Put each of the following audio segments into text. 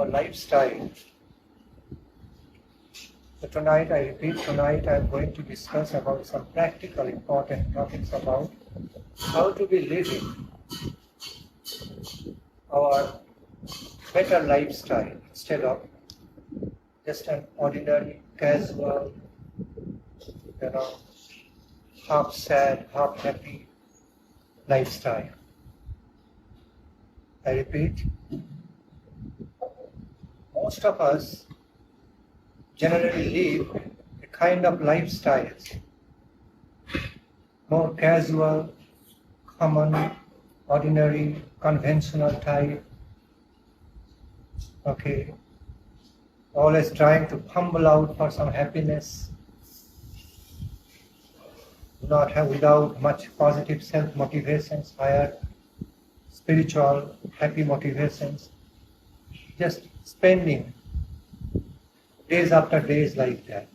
our lifestyle. So tonight, I repeat, tonight I am going to discuss about some practical important topics about how to be living our better lifestyle instead of just an ordinary, casual, half sad, half happy lifestyle. I repeat, most of us generally live a kind of lifestyles, more casual, common, ordinary, conventional type. Okay, always trying to fumble out for some happiness, not have without much positive self-motivations, higher spiritual, happy motivations, just spending days after days like that.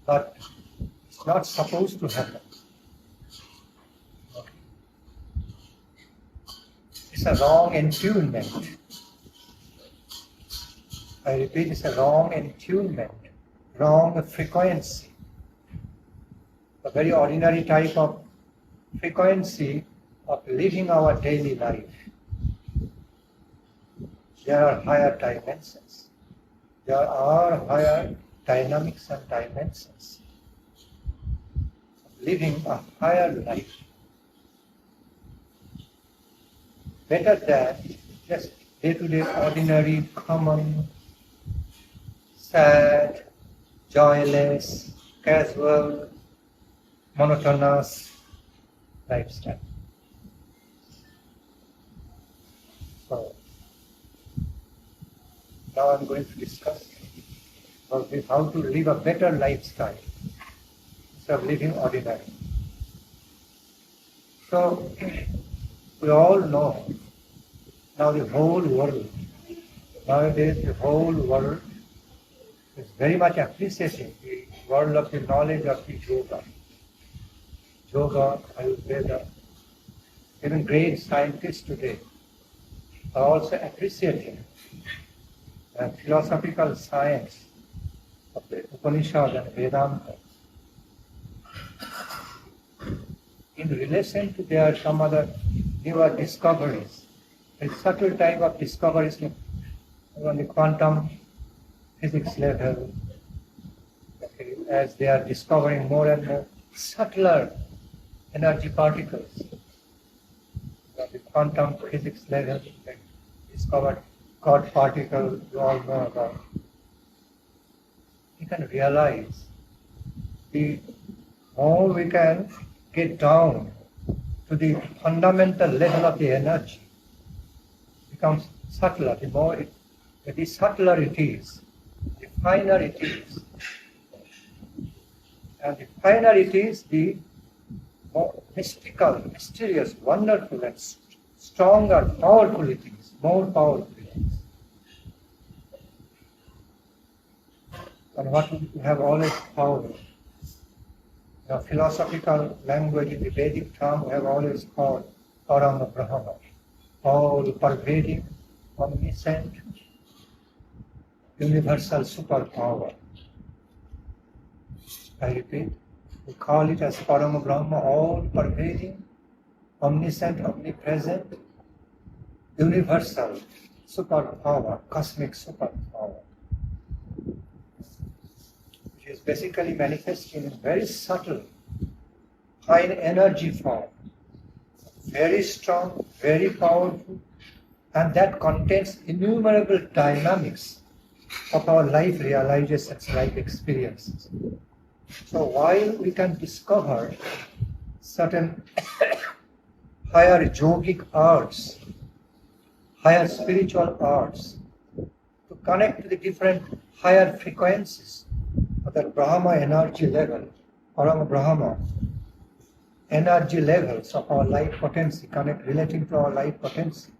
But it's not supposed to happen. Okay. It's a wrong attunement. I repeat, it's a wrong attunement, wrong frequency. A very ordinary type of frequency of living our daily life. There are higher dimensions. There are higher dynamics and dimensions of living a higher life. Better than just day-to-day ordinary, common, sad, joyless, casual, monotonous lifestyle. So, now I'm going to discuss about how to live a better lifestyle instead of living ordinary. So, we all know now the whole world, nowadays the whole world is very much appreciating the world of the knowledge of the yoga, Ayurveda. Even great scientists today are also appreciating the philosophical science of the Upanishad and Vedanta in relation to their some other newer discoveries, a subtle type of discoveries on the quantum physics level, okay, as they are discovering more and more subtler energy particles. At the quantum physics level, they discovered God particles, you all know about. You can realize the more we can get down to the fundamental level of the energy, becomes subtler. The subtler it is, the finer it is. And the finer it is, the more mystical, mysterious, wonderful, and stronger, powerful it is, more powerful it is. And what we have always found, the philosophical language in the Vedic term, we have always called Parama Brahma, all pervading, omniscient, universal superpower. I repeat, we call it as Parama Brahma, all pervading, omniscient, omnipresent, universal superpower, cosmic superpower, which is basically manifesting in very subtle, high energy form, very strong, very powerful, and that contains innumerable dynamics of our life realizations, life experiences. So while we can discover certain higher yogic arts, higher spiritual arts, to connect to the different higher frequencies of that Brahma energy level, Parama Brahma energy levels of our life potency, relating to our life potency,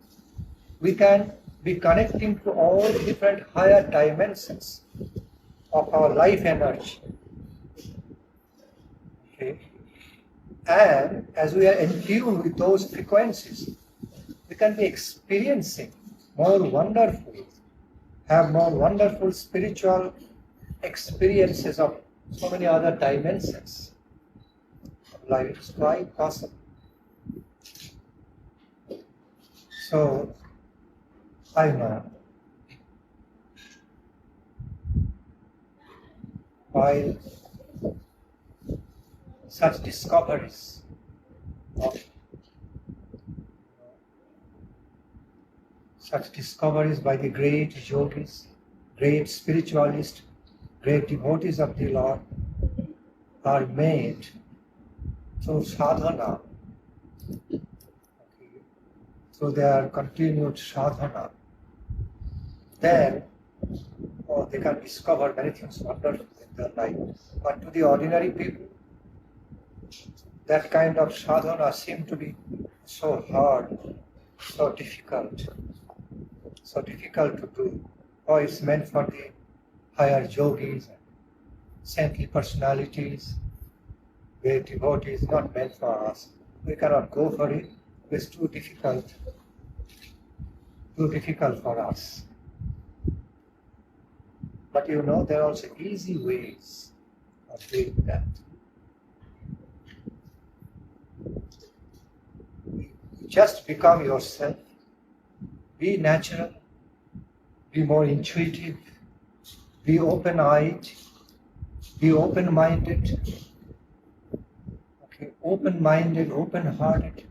we can be connecting to all the different higher dimensions of our life energy. Okay. And as we are in tune with those frequencies, we can be experiencing more wonderful, have more wonderful spiritual experiences of so many other dimensions of life. It's quite possible. So, I know, while such discoveries by the great yogis, great spiritualists, great devotees of the Lord are made through sadhana, through their continued sadhana, then they can discover many things wonderful in their life. But to the ordinary people, that kind of sadhana seems to be so hard, so difficult to do. Or it's meant for the higher yogis, saintly personalities, great devotees, not meant for us. We cannot go for it. It's too difficult for us. But you know, there are also easy ways of doing that. Just become yourself, be natural, be more intuitive, be open-eyed, be open-minded, open-minded, open-hearted,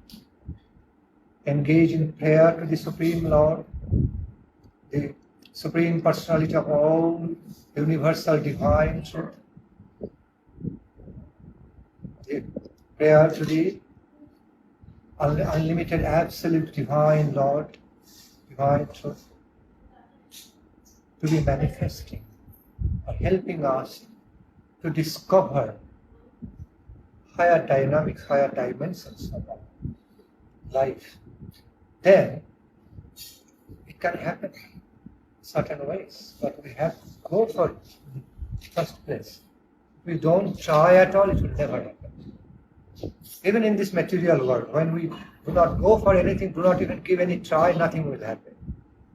engage in prayer to the Supreme Lord, the Supreme Personality of all, universal divine truth, the prayer to the unlimited absolute divine Lord, divine truth, to be manifesting or helping us to discover higher dynamics, higher dimensions of our life. Then it can happen in certain ways, but we have to go for it in the first place. If we don't try at all, it will never happen. Even in this material world, when we do not go for anything, do not even give any try, nothing will happen.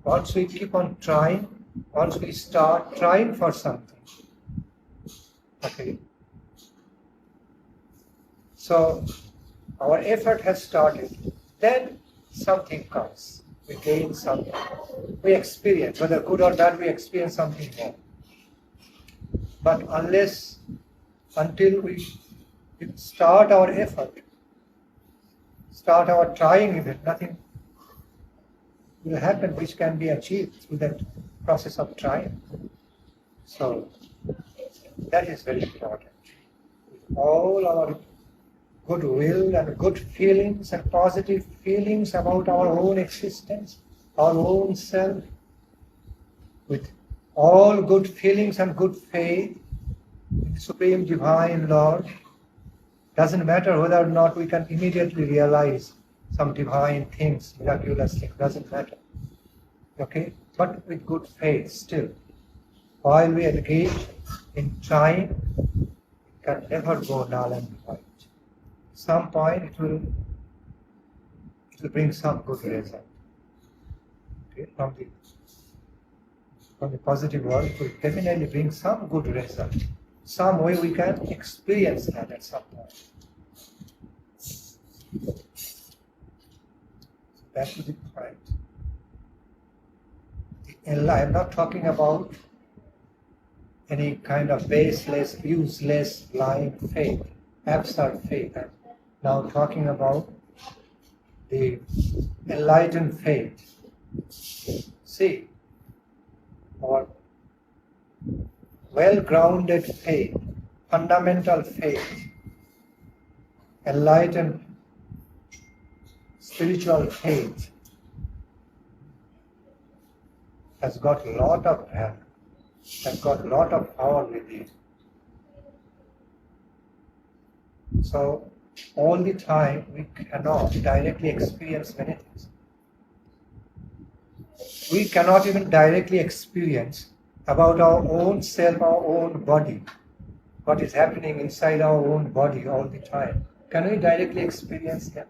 Once we keep on trying, once we start trying for something, okay. So our effort has started, then something comes. We gain something. We experience, whether good or bad, we experience something more. But until we start our effort, start our trying even, nothing will happen which can be achieved through that process of trying. So that is very important. With all our good will and good feelings and positive feelings about our own existence, our own self, with all good feelings and good faith in the Supreme Divine Lord, doesn't matter whether or not we can immediately realize some divine things, miraculous things, doesn't matter. Okay? But with good faith still. While we engage in trying, it can never go null and void. Some point it will bring some good result. Okay? From the positive world, it will definitely bring some good result. Some way we can experience that at some point. Back to the point. I am not talking about any kind of baseless, useless, blind faith, absurd faith. I'm now talking about the enlightened faith. See, our well-grounded faith, fundamental faith, enlightened spiritual faith has got a lot of value, has got a lot of power with it. So all the time we cannot directly experience many things. We cannot even directly experience about our own self, our own body, what is happening inside our own body all the time. Can we directly experience them?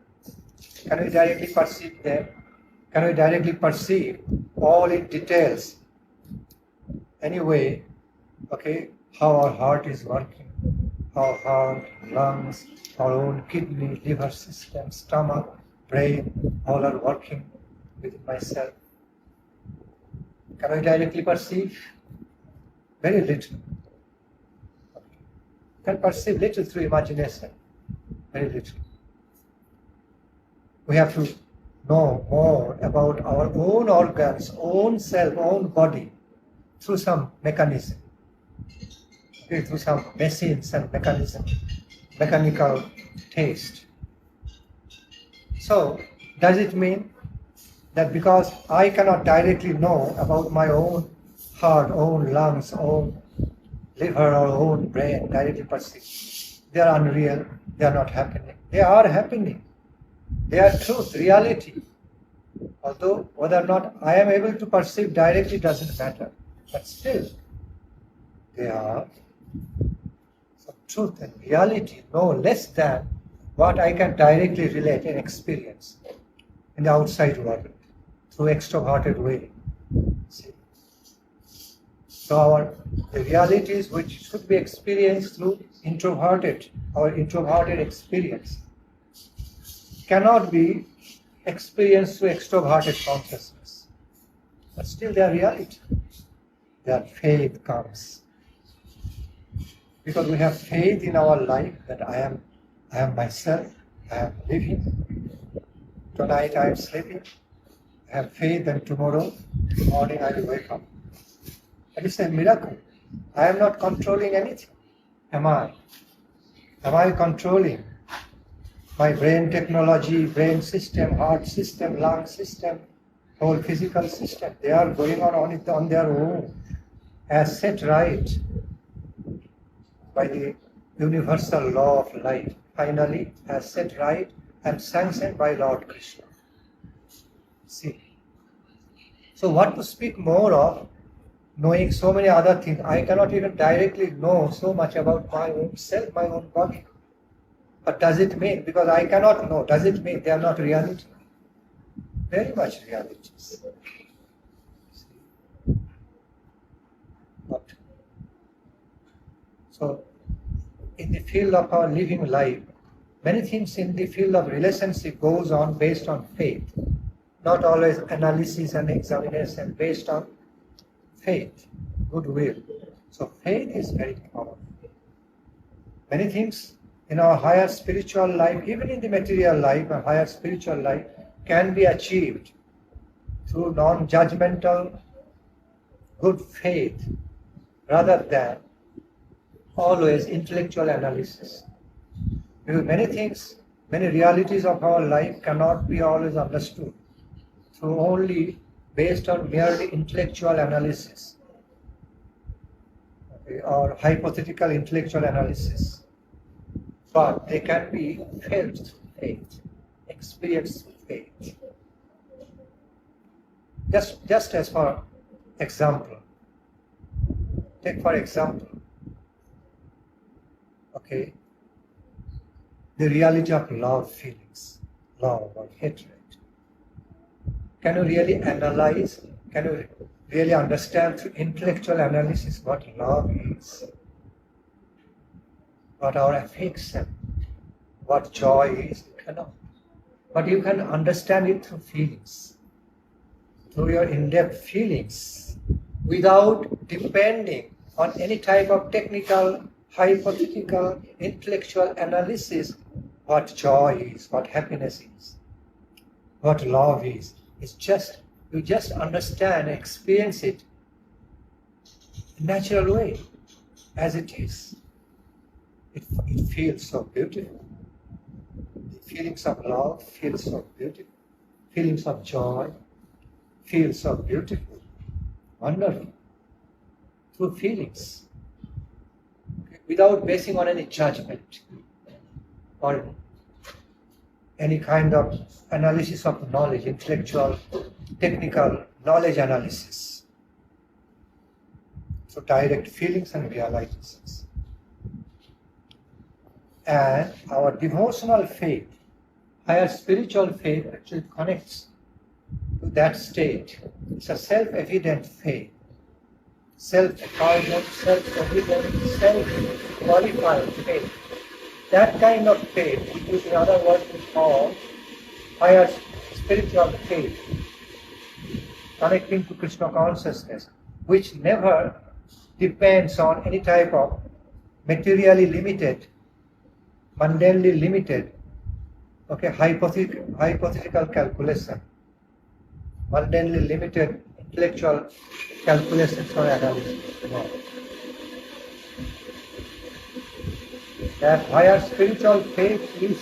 Can we directly perceive them? Can we directly perceive all in details? Anyway, okay, how our heart is working, our heart, lungs, our own kidney, liver system, stomach, brain, all are working within myself. Can I directly perceive? Very little. Can perceive little through imagination, very little. We have to know more about our own organs, own self, own body through some mechanism, okay, through some machines and mechanism, mechanical taste. So, does it mean that because I cannot directly know about my own heart, own lungs, own liver or own brain, directly perceive, they are unreal, they are not happening? They are happening. They are truth, reality. Although whether or not I am able to perceive directly doesn't matter. But still, they are some truth and reality, no less than what I can directly relate and experience in the outside world through extroverted way. See? So the realities which should be experienced through our introverted experience cannot be experienced through extroverted consciousness. But still they are reality. Their faith comes. Because we have faith in our life that I am myself, I am living. Tonight I am sleeping. I have faith that tomorrow morning I will wake up. That is a miracle. I am not controlling anything. Am I? Am I controlling my brain technology, brain system, heart system, lung system, whole physical system? They are going on their own, as set right by the universal law of life, finally as set right and sanctioned by Lord Krishna. See. So what to speak more of, knowing so many other things? I cannot even directly know so much about my own self, my own body. But does it mean, because I cannot know, does it mean they are not reality? Very much realities. But, so, in the field of our living life, many things in the field of relationship goes on based on faith, not always analysis and examination, based on faith, goodwill. So faith is very powerful. Many things in our higher spiritual life, even in the material life, a higher spiritual life, can be achieved through non-judgmental good faith rather than always intellectual analysis. Because many things, many realities of our life cannot be always understood through only based on merely intellectual analysis, okay, or hypothetical intellectual analysis. But they can be felt through faith, experienced through faith. Just as for example, take for example, okay, the reality of love feelings, love or hatred. Can you really analyze, can you really understand through intellectual analysis what love is? What our affection, what joy is? You cannot. But you can understand it through feelings, through your in-depth feelings, without depending on any type of technical, hypothetical, intellectual analysis, what joy is, what happiness is, what love is. It's just, you just understand, experience it in a natural way, as it is. It feels so beautiful. The feelings of love feel so beautiful. Feelings of joy feel so beautiful, wonderful, through feelings, without basing on any judgment or any kind of analysis of knowledge, intellectual, technical knowledge analysis. So direct feelings and realizations. And our devotional faith, higher spiritual faith, actually connects to that state. It's a self-evident faith. Self-evident, self-evident, self-qualified faith. That kind of faith, which is in other words we call higher spiritual faith, connecting to Krishna consciousness, which never depends on any type of materially limited, mundanely limited, hypothetical calculation, mundanely limited intellectual calculations or analysis. No. That higher spiritual faith is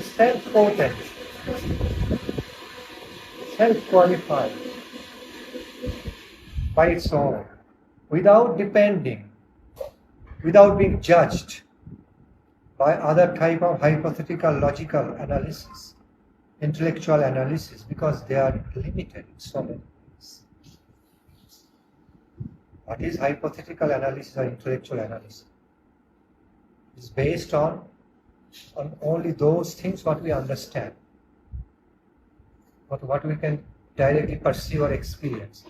self-potent, self-qualified by its own, without depending, without being judged by other type of hypothetical logical analysis, intellectual analysis, because they are limited in so many ways. What is hypothetical analysis or intellectual analysis? It's based on only those things what we understand, what we can directly perceive or experience.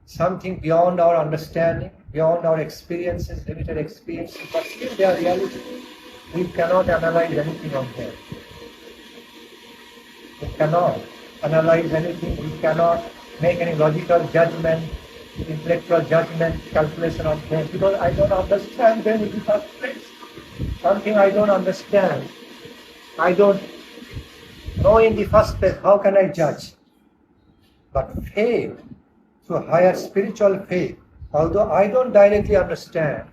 Something beyond our understanding, beyond our experiences, limited experiences, but still they are reality. We cannot analyze anything on them. We cannot analyze anything, we cannot make any logical judgment, intellectual judgment, calculation on them, because I don't understand them in the first place. Something I don't understand, I don't know in the first place, how can I judge? But faith, to a higher spiritual faith, although I don't directly understand,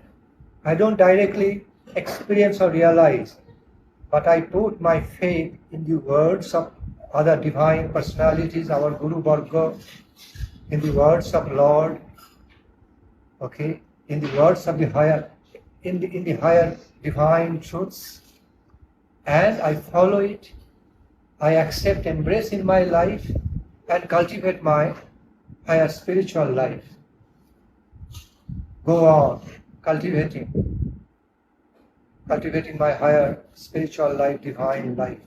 I don't directly experience or realize, but I put my faith in the words of other divine personalities, our Guru Varga, in the words of Lord, in the words of the higher, in the higher divine truths, and I follow it, I accept, embrace in my life, and cultivate my higher spiritual life. Go on cultivating my higher spiritual life, divine life,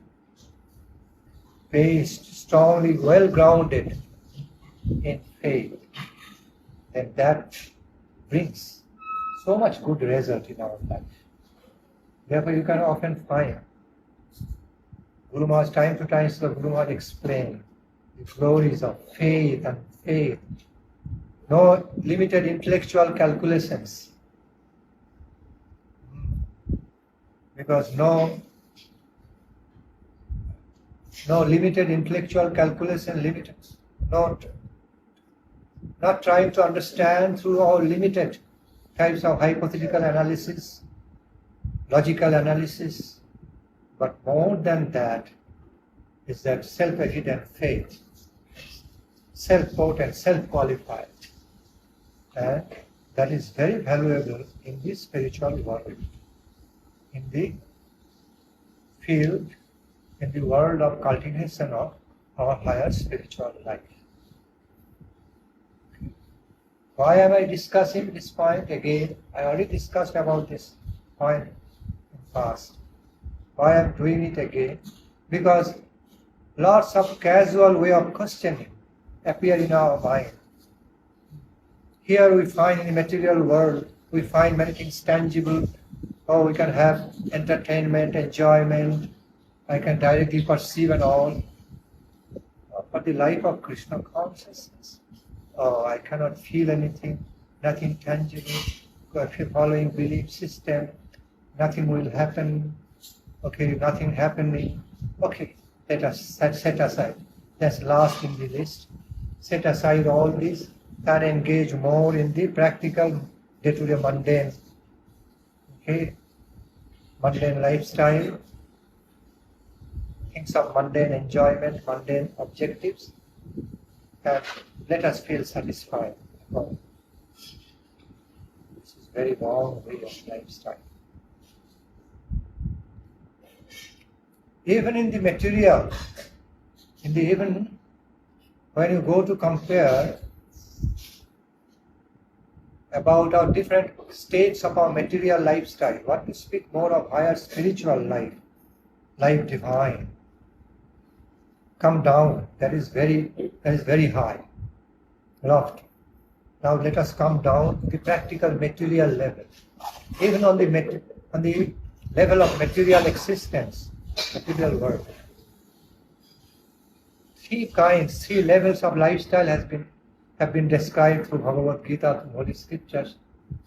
based, strongly, well grounded in faith, and that brings so much good result in our life. Therefore, you can often find Guru Maharaj, time to time, the Guru Maharaj explain the glories of faith and faith. No limited intellectual calculations, because no limited intellectual calculation, not trying to understand through our limited types of hypothetical analysis, logical analysis, but more than that is that self-evident faith, self-potent, self-qualified, and that is very valuable in the spiritual world, in the field, in the world of cultivation of our higher spiritual life. Why am I discussing this point again? I already discussed about this point in past. Why I am doing it again? Because lots of casual way of questioning appear in our mind. Here we find in the material world, we find many things tangible. Oh, we can have entertainment, enjoyment, I can directly perceive and all. But the life of Krishna consciousness, oh, I cannot feel anything, nothing tangible. If you're following belief system, nothing will happen. Nothing happening. Let us set aside. That's last in the list. Set aside all this and engage more in the practical, day-to-day mundane, mundane lifestyle, things of mundane enjoyment, mundane objectives, and let us feel satisfied. This is very wrong way of lifestyle. Even in the material, even when you go to compare about our different states of our material lifestyle, what to speak more of higher spiritual life, life divine. come down. That is very high, lofty. Now let us come down to the practical material level. Even on the level of material existence, material world. Three levels of lifestyle have been described through Bhagavad Gita, through Holy Scriptures: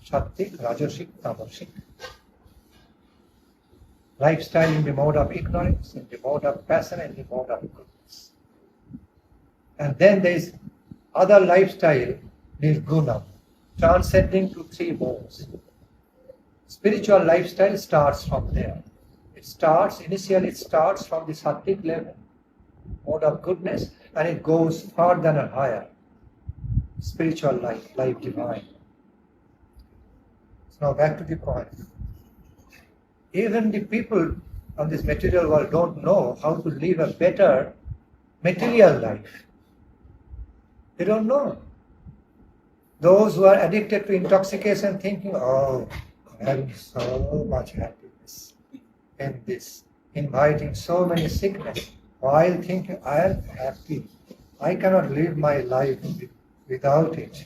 Sattvik, Rajosic, Tamosic. Lifestyle in the mode of ignorance, in the mode of passion, and in the mode of goodness. And then there is other lifestyle, nirguna, transcending to three modes. Spiritual lifestyle starts from there. Initially it starts from the sattvic level, mode of goodness, and it goes further and higher. Spiritual life divine. So now back to the point. Even the people on this material world don't know how to live a better material life. They don't know. Those who are addicted to intoxication thinking, oh, I'm having so much happiness in this, inviting so many sickness, while thinking, I am happy. I cannot live my life without it.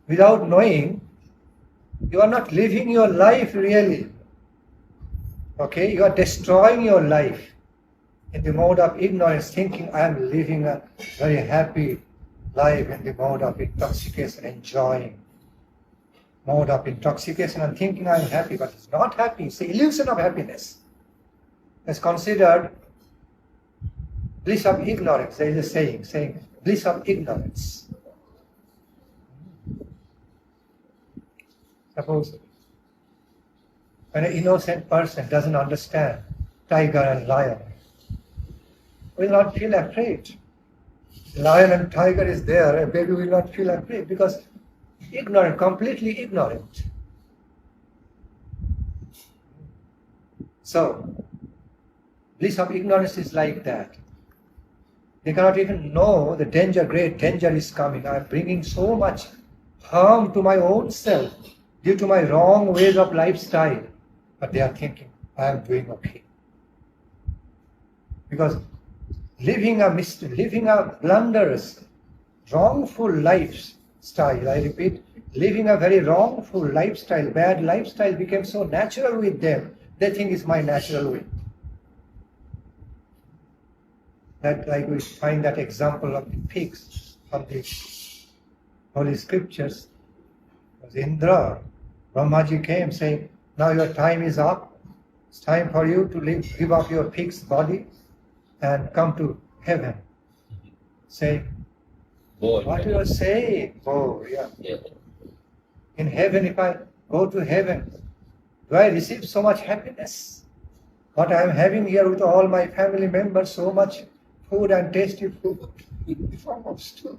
Without knowing, you are not living your life really. Okay, you are destroying your life in the mode of ignorance, thinking I am living a very happy life in the mode of intoxication, enjoying. Mode of intoxication and thinking I am happy, but it's not happy. It's the illusion of happiness. It's considered bliss of ignorance. There is a saying bliss of ignorance. Suppose when an innocent person doesn't understand tiger and lion, will not feel afraid. Lion and tiger is there, a baby will not feel afraid because ignorant, completely ignorant. So, bliss of ignorance is like that. They cannot even know the danger, great danger is coming. I am bringing so much harm to my own self due to my wrong ways of lifestyle. But they are thinking, I am doing okay. Because living a blunderous, wrongful lifestyle, I repeat, living a very wrongful lifestyle, bad lifestyle became so natural with them, they think it's my natural way. That, like we find that example of the pigs from the Holy Scriptures. It was Indra, Brahmaji came saying, now your time is up. It's time for you to give up your pig's body and come to heaven. Say, what you are saying? Oh, yeah. In heaven, if I go to heaven, do I receive so much happiness? What I am having here with all my family members, so much food and tasty food, form of stew.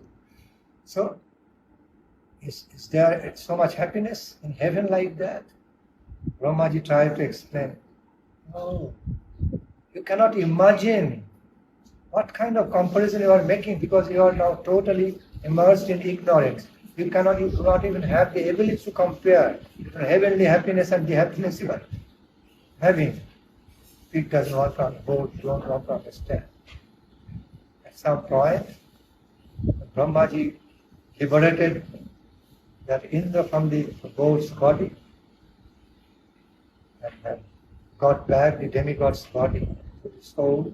So, is there so much happiness in heaven like that? Brahmaji tried to explain. No, you cannot imagine what kind of comparison you are making because you are now totally immersed in ignorance. You do not even have the ability to compare heavenly happiness and the happiness you are having. It does not want to understand. At some point, Brahmaji liberated that Indra from the goat's body and got back the demigod's body to the soul.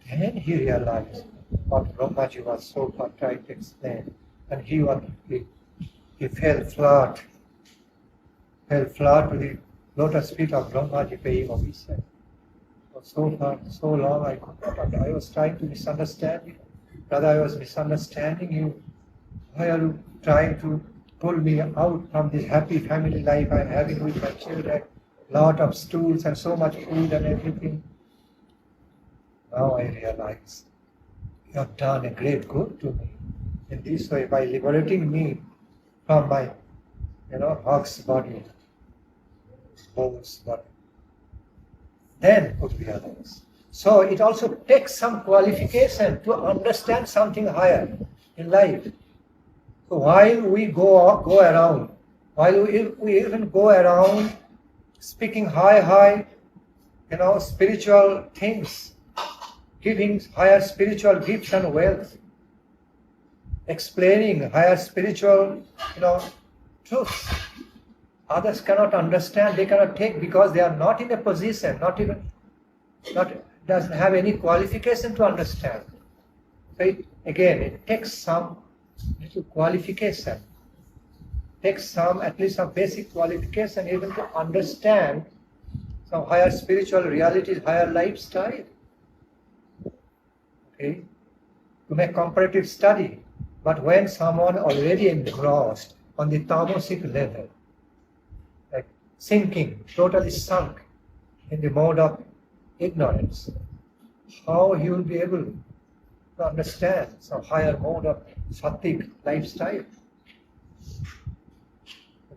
Then he realized what Brahmaji was so far trying to explain. And he fell flat to the lotus feet of Brahmaji paying obeisance. For so far, so long I could not, I was trying to misunderstand you. Brother, I was misunderstanding you. Why are you trying to pull me out from this happy family life I'm having with my children? Lot of stools and so much food and everything. Now I realize you have done a great good to me in this way by liberating me from my, hog's body, bull's body. Then could realize. So it also takes some qualification to understand something higher in life. So while we go around, while we even go around speaking high, spiritual things, giving higher spiritual gifts and wealth, explaining higher spiritual, truths. Others cannot understand, they cannot take because they are not in a position, doesn't have any qualification to understand. So it takes some little qualification, takes at least some basic qualification even to understand some higher spiritual realities, higher lifestyle. Okay, to make comparative study. But when someone already engrossed on the tamasic level, like sinking, totally sunk in the mode of ignorance, how he will be able to understand some higher mode of sattvic lifestyle?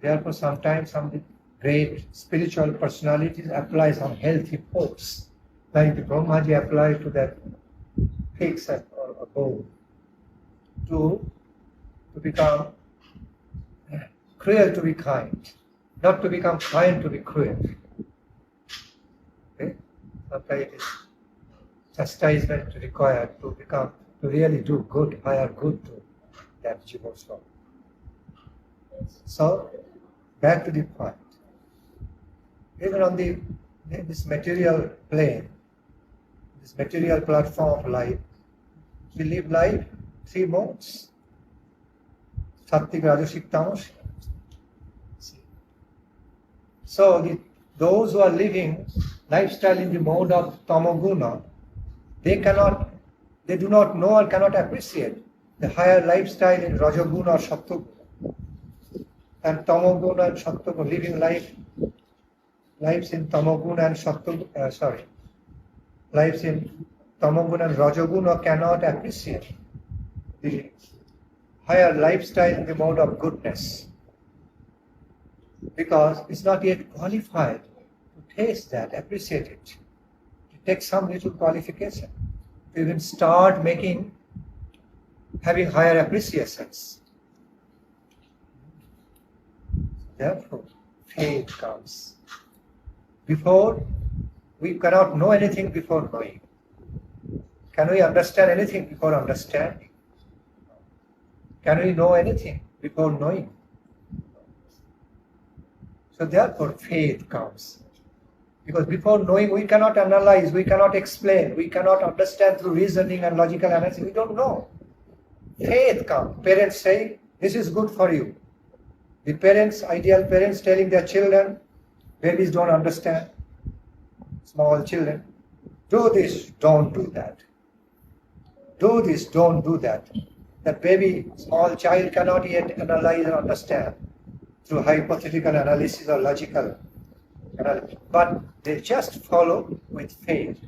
Therefore, sometimes some great spiritual personalities apply some healthy force, like the Brahmaji applied to that pigs or a bull, to become cruel to be kind, not to become kind to be cruel. Okay? Sometimes it is chastisement required to really do good, higher good to that jiva soul. So, back to the point. Even on this material plane, this material platform of life, we live life 3 modes. Sattvic, rajasic, tamasic. So those who are living lifestyle in the mode of tamoguna, they do not know or cannot appreciate the higher lifestyle in rajoguna or sattvaguna. And tamoguna and sattvaguna, living lives in tamoguna and sattvaguna, lives in tamoguna and rajoguna cannot appreciate the higher lifestyle in the mode of goodness, because it's not yet qualified to taste that, appreciate it. It takes some little qualification to even start having higher appreciations. Therefore, faith comes. We cannot know anything before knowing. Can we understand anything before understanding? Can we know anything before knowing? So therefore, faith comes. Because before knowing, we cannot analyze, we cannot explain, we cannot understand through reasoning and logical analysis. We don't know. Faith comes. Parents say, this is good for you. The parents, ideal parents telling their children, babies don't understand, small children, do this, don't do that. Do this, don't do that. That baby, small child cannot yet analyze or understand through hypothetical analysis or logical analysis. But they just follow with faith.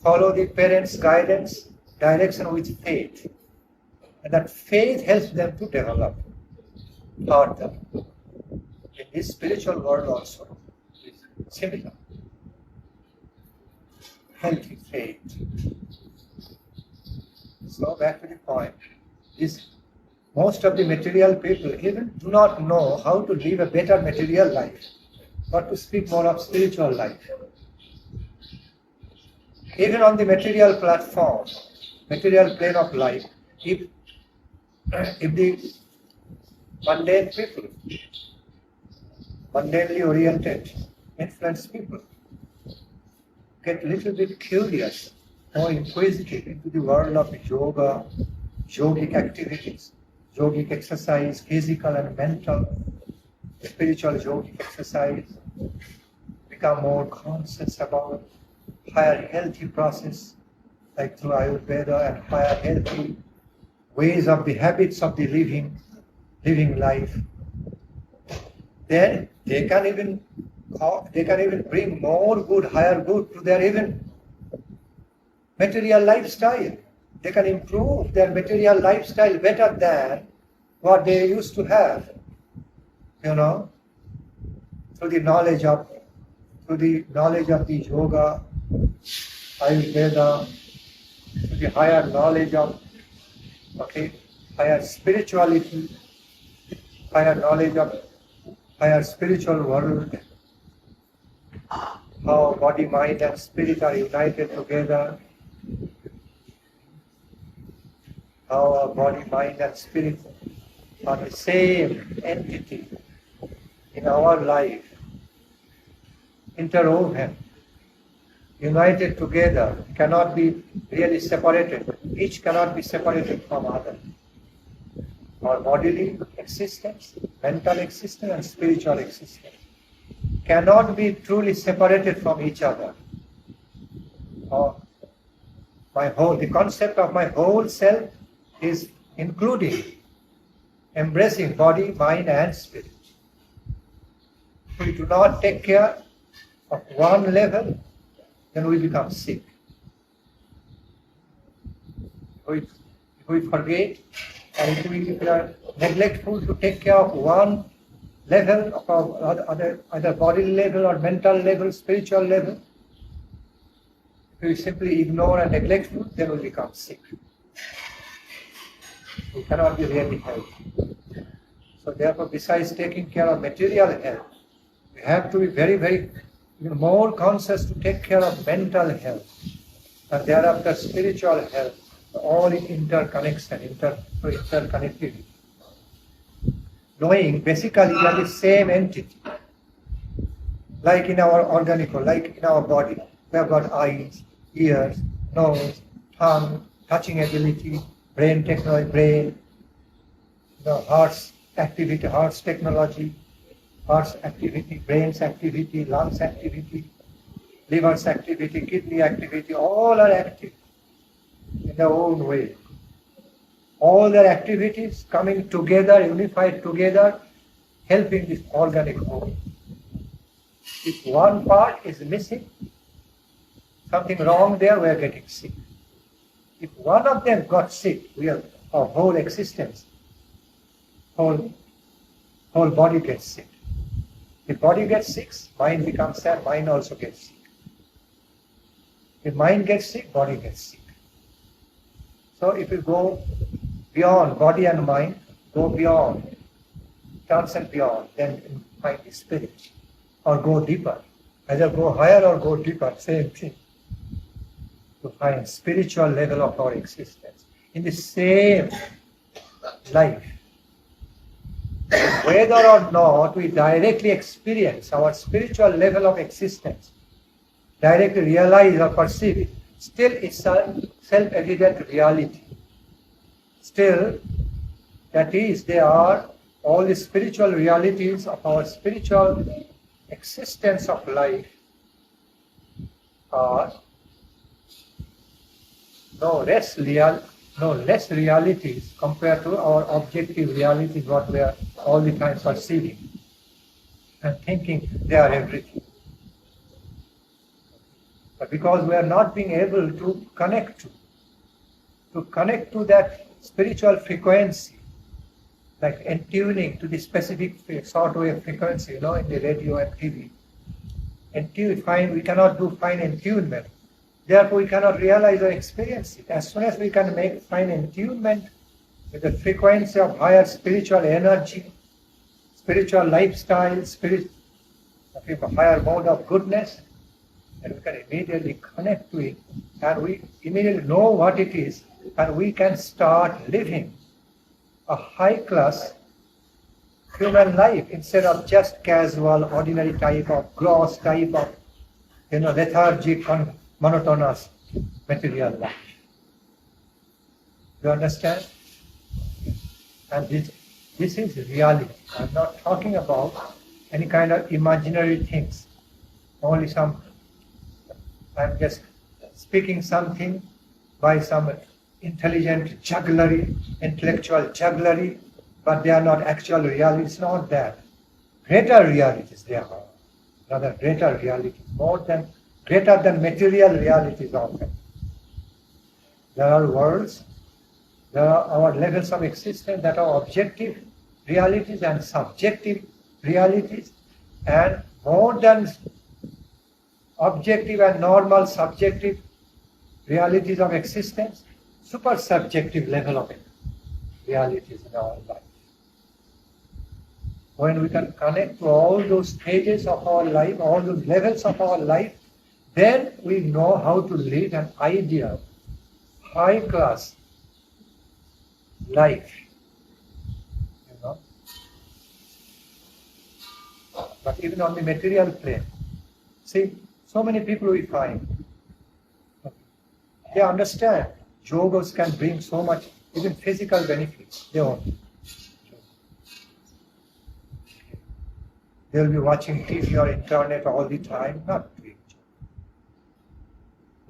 Follow the parents' guidance, direction with faith. And that faith helps them to develop further. In this spiritual world also is similar. Healthy faith. So back to the point, most of the material people even do not know how to live a better material life, but to speak more of spiritual life. Even on the material platform, material plane of life, if the mundane people, mundanely oriented, influenced people, get a little bit curious, more inquisitive into the world of yoga, yogic activities, yogic exercise, physical and mental, spiritual yogic exercise, become more conscious about higher healthy process, like through Ayurveda, and higher healthy ways of the habits of the living life. Then they can even bring more good, higher good to their even material lifestyle. They can improve their material lifestyle better than what they used to have. Through the knowledge of the yoga, Ayurveda, through the higher knowledge of higher spirituality, higher knowledge of higher spiritual world, how body, mind and spirit are united together, how our body, mind and spirit are the same entity in our life, interwoven, united together, cannot be really separated. Each cannot be separated from other. Our bodily existence, mental existence and spiritual existence cannot be truly separated from each other. The concept of my whole self is including, embracing body, mind and spirit. If we do not take care of one level, then we become sick. If we forget and if we are neglectful to take care of one level of our either body level or mental level, spiritual level, if we simply ignore and neglectful, then we become sick. We cannot be really healthy. So therefore, besides taking care of material health, we have to be very, very more conscious to take care of mental health, and thereafter spiritual health, all in interconnection, interconnectivity. Knowing basically we are the same entity, like in our organic, like in our body. We have got eyes, ears, nose, tongue, touching ability, brain technology, heart's activity, heart's technology, heart's activity, brain's activity, lungs activity, liver's activity, kidney activity, all are active in their own way. All their activities coming together, unified together, helping this organic whole. If one part is missing, something wrong there, we are getting sick. If one of them got sick, our whole existence, whole body gets sick. If body gets sick, mind becomes sad, mind also gets sick. If mind gets sick, body gets sick. So if you go beyond body and mind, go beyond, transcend beyond, then find the spirit, or go deeper. Either go higher or go deeper, same thing. To find spiritual level of our existence in the same life. Whether or not we directly experience our spiritual level of existence, directly realize or perceive it, still it's a self-evident reality. Still, that is, they are all the spiritual realities of our spiritual existence of life are no less realities compared to our objective realities, what we are all the time perceiving and thinking they are everything. But because we are not being able to connect to that spiritual frequency, like attuning to the specific sort of frequency, in the radio and TV. We cannot do fine attunement. Therefore, we cannot realize or experience it. As soon as we can make fine attunement with the frequency of higher spiritual energy, spiritual lifestyle, higher mode of goodness, and we can immediately connect to it, and we immediately know what it is, and we can start living a high-class human life instead of just casual, ordinary type of gross type of, lethargic, monotonous material life. You understand? And this is reality. I'm not talking about any kind of imaginary things. I'm just speaking something by some intelligent jugglery, intellectual jugglery, but they are not actual reality. It's not that. Greater realities there are. Rather greater realities, greater than material realities often. There are worlds, there are our levels of existence that are objective realities and subjective realities, and more than objective and normal subjective realities of existence, super subjective level of realities in our life. When we can connect to all those stages of our life, all those levels of our life, then we know how to lead an ideal, high-class, life. You know. But even on the material plane, see, so many people we find, they understand yogas can bring so much, even physical benefits. They won't. They'll be watching TV or internet all the time, not doing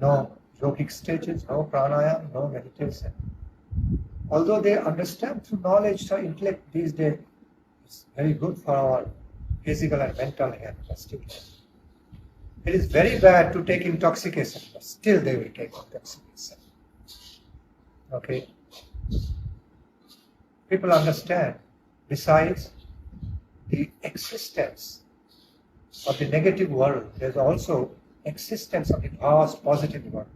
yoga. No yogic stages, no pranayama, no meditation. Although they understand through knowledge, through intellect these days, it's very good for our physical and mental health. But still, it is very bad to take intoxication, but still they will take intoxication. Okay? People understand, besides the existence of the negative world, there's also existence of the vast positive world.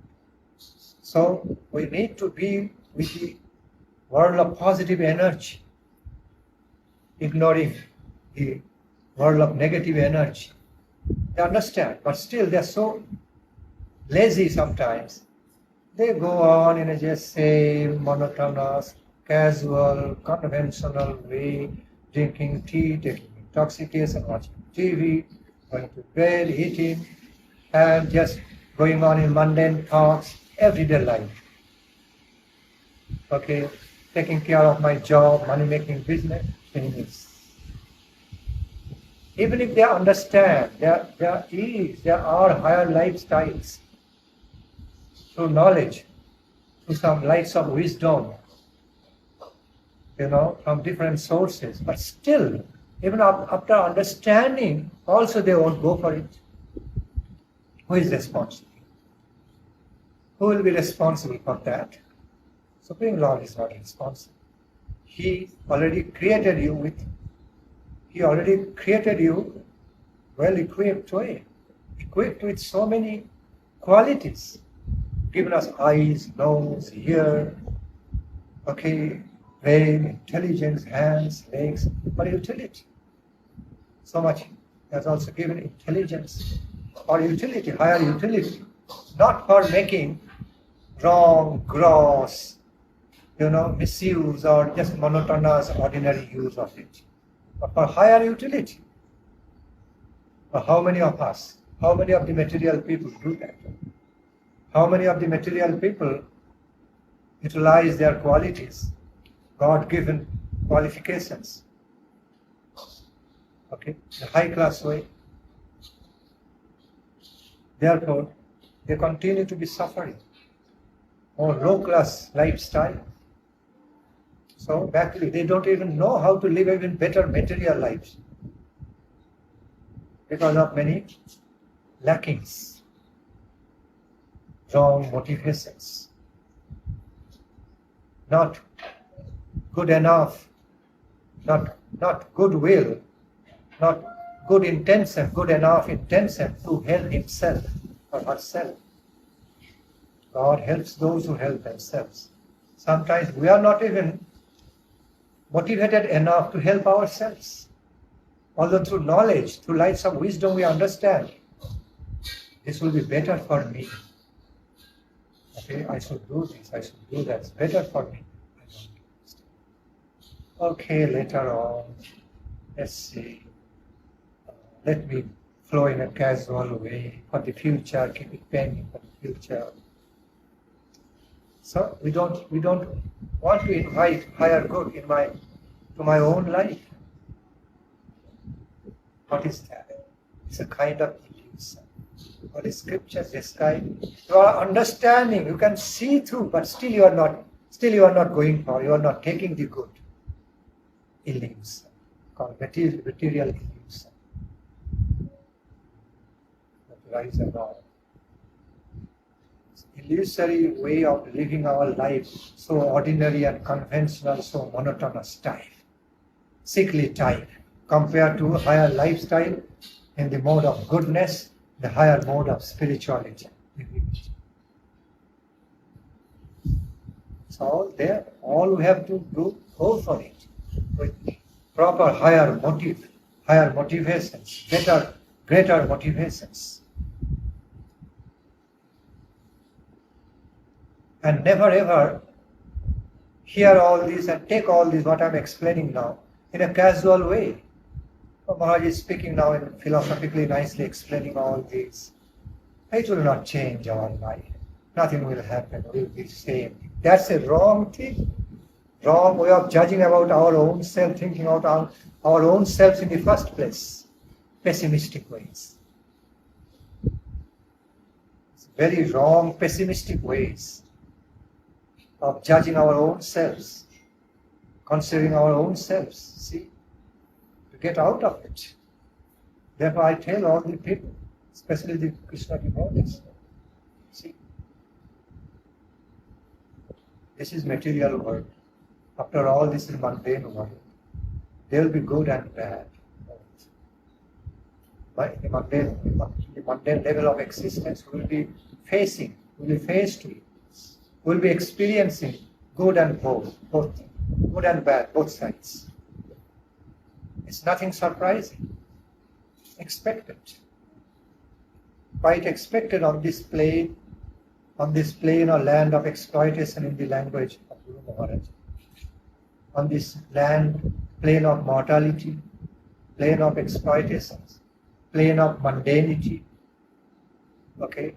So we need to be with the world of positive energy, ignoring the world of negative energy. They understand, but still they're so lazy sometimes. They go on in a just same monotonous, casual, conventional way, drinking tea, taking intoxication, watching TV, going to bed, eating, and just going on in mundane thoughts, everyday life. Okay, taking care of my job, money-making business, things. Even if they understand there are higher lifestyles through knowledge, through some lights of wisdom, from different sources, but still, even after understanding, also they won't go for it. Who is responsible? Who will be responsible for that? Supreme Lord is not responsible. He already created you well equipped with so many qualities, given us eyes, nose, ear, brain, intelligence, hands, legs, for utility. So much has also given intelligence or utility, higher utility, not for making wrong, gross, misuse or just monotonous, ordinary use of it, but for higher utility. But how many of us, how many of the material people do that? How many of the material people utilize their qualities, God-given qualifications, in a high-class way? Therefore, they continue to be suffering, or low-class lifestyle. So, actually, they don't even know how to live even better material lives because of many lackings, wrong motivations, not good enough, not goodwill, not good intention, good enough intention to help himself or herself. God helps those who help themselves. Sometimes we are not even motivated enough to help ourselves. Although through knowledge, through lights of wisdom, we understand this will be better for me. I should do this, I should do that, it's better for me. Later on, let's see. Let me flow in a casual way for the future, keep it pending for the future. So we don't want to invite higher good to my own life. What is that? It's a kind of illusion. What the scriptures describe, you are understanding, you can see through, but still you are not going for, you are not taking the good. Illusion, called material illusion. That rise above. Illusory way of living our life, so ordinary and conventional, so monotonous type, sickly type, compared to higher lifestyle in the mode of goodness, the higher mode of spirituality. So there, all we have to do, go for it with proper higher motivations, greater motivations. And never ever hear all this and take all this, what I'm explaining now, in a casual way. Maharaj is speaking now and philosophically nicely explaining all this. It will not change our life. Nothing will happen. We will be same. That's a wrong thing. Wrong way of judging about our own self, thinking about our own selves in the first place. Pessimistic ways. It's very wrong, pessimistic ways of judging our own selves, considering our own selves. See? To get out of it. Therefore I tell all the people, especially the Krishna devotees, see, this is material world. After all, this is mundane world. There will be good and bad. But the mundane level of existence we will be facing, we will be faced with, we will be experiencing good and both good and bad, both sides. It's nothing surprising. Expected. Quite expected on this plane or land of exploitation in the language of Guru Maharaj. On this plane of mortality, plane of exploitations, plane of mundanity. Okay?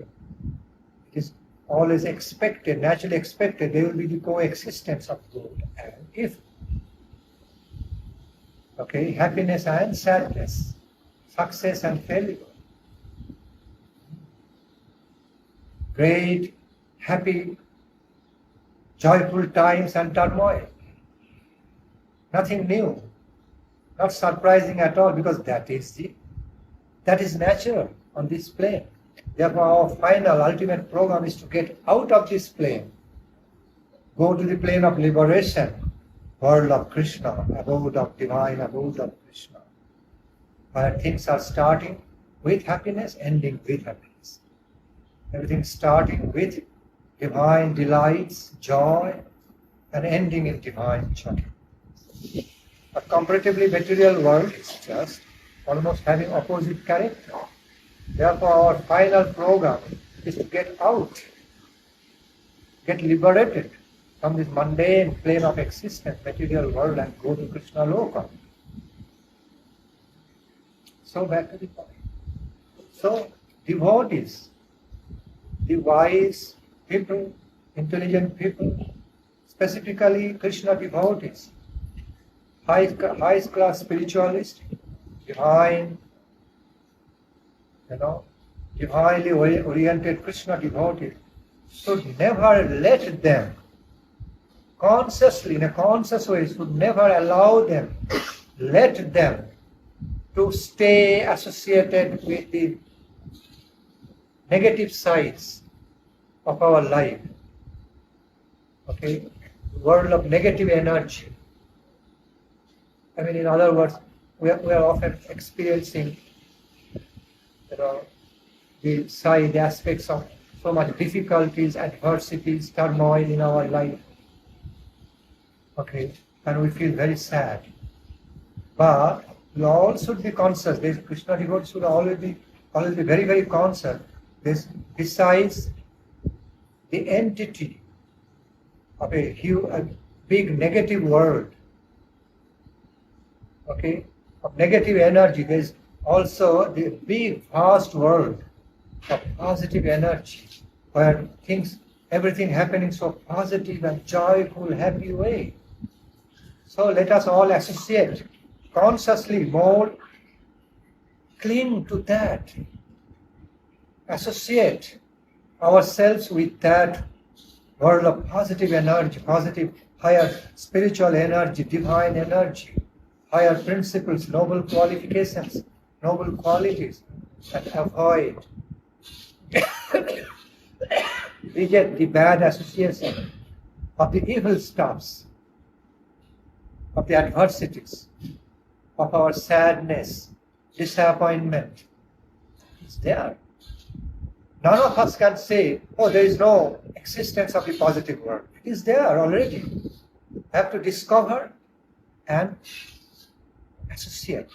It is always expected, naturally expected, there will be the coexistence of good and evil. Okay? Happiness and sadness, success and failure. Great, happy, joyful times and turmoil. Nothing new, not surprising at all, because that is natural on this plane. Therefore, our final, ultimate program is to get out of this plane, go to the plane of liberation, world of Krishna, abode of divine, abode of Krishna, where things are starting with happiness, ending with happiness. Everything starting with divine delights, joy, and ending in divine joy. But comparatively material world is just almost having opposite character. Therefore our final program is to get out, get liberated from this mundane plane of existence, material world, and go to Krishna Loka. So back to the point. So devotees, the wise people, intelligent people, specifically Krishna devotees, highest class spiritualists, divinely oriented Krishna devotees, should never let them, consciously, in a conscious way, should never allow them, let them to stay associated with the negative sides of our life. Okay? The world of negative energy. I mean, in other words, we are often experiencing, the side aspects of so much difficulties, adversities, turmoil in our life. Okay, and we feel very sad. But we all should be conscious. Krishna devotees should always be very, very conscious. Besides the entity of a big negative world, okay, of negative energy, there is also the big vast world of positive energy, where everything happening so positive and joyful, happy way. So let us all associate consciously, more cling to that, associate ourselves with that world of positive energy, positive higher spiritual energy, divine energy, higher principles, noble qualifications, noble qualities, and avoid, reject the bad association of the evil stuffs, of the adversities, of our sadness, disappointment. It's there. None of us can say, oh, there is no existence of the positive world. It is there already. We have to discover and associate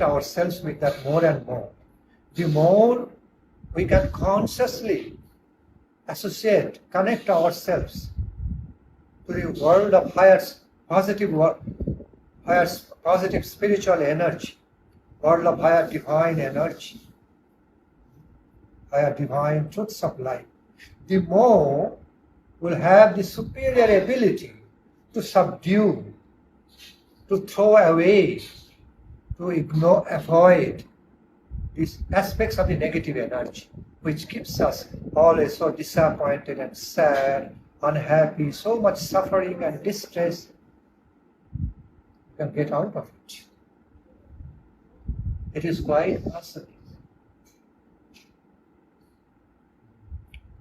ourselves with that more and more. The more we can consciously associate, connect ourselves to the world of higher positive spiritual energy, world of higher divine energy, higher divine truths of life, the more will have the superior ability to subdue, to throw away, to ignore, avoid these aspects of the negative energy, which keeps us always so disappointed and sad, unhappy, so much suffering and distress. You can get out of it. It is quite possible.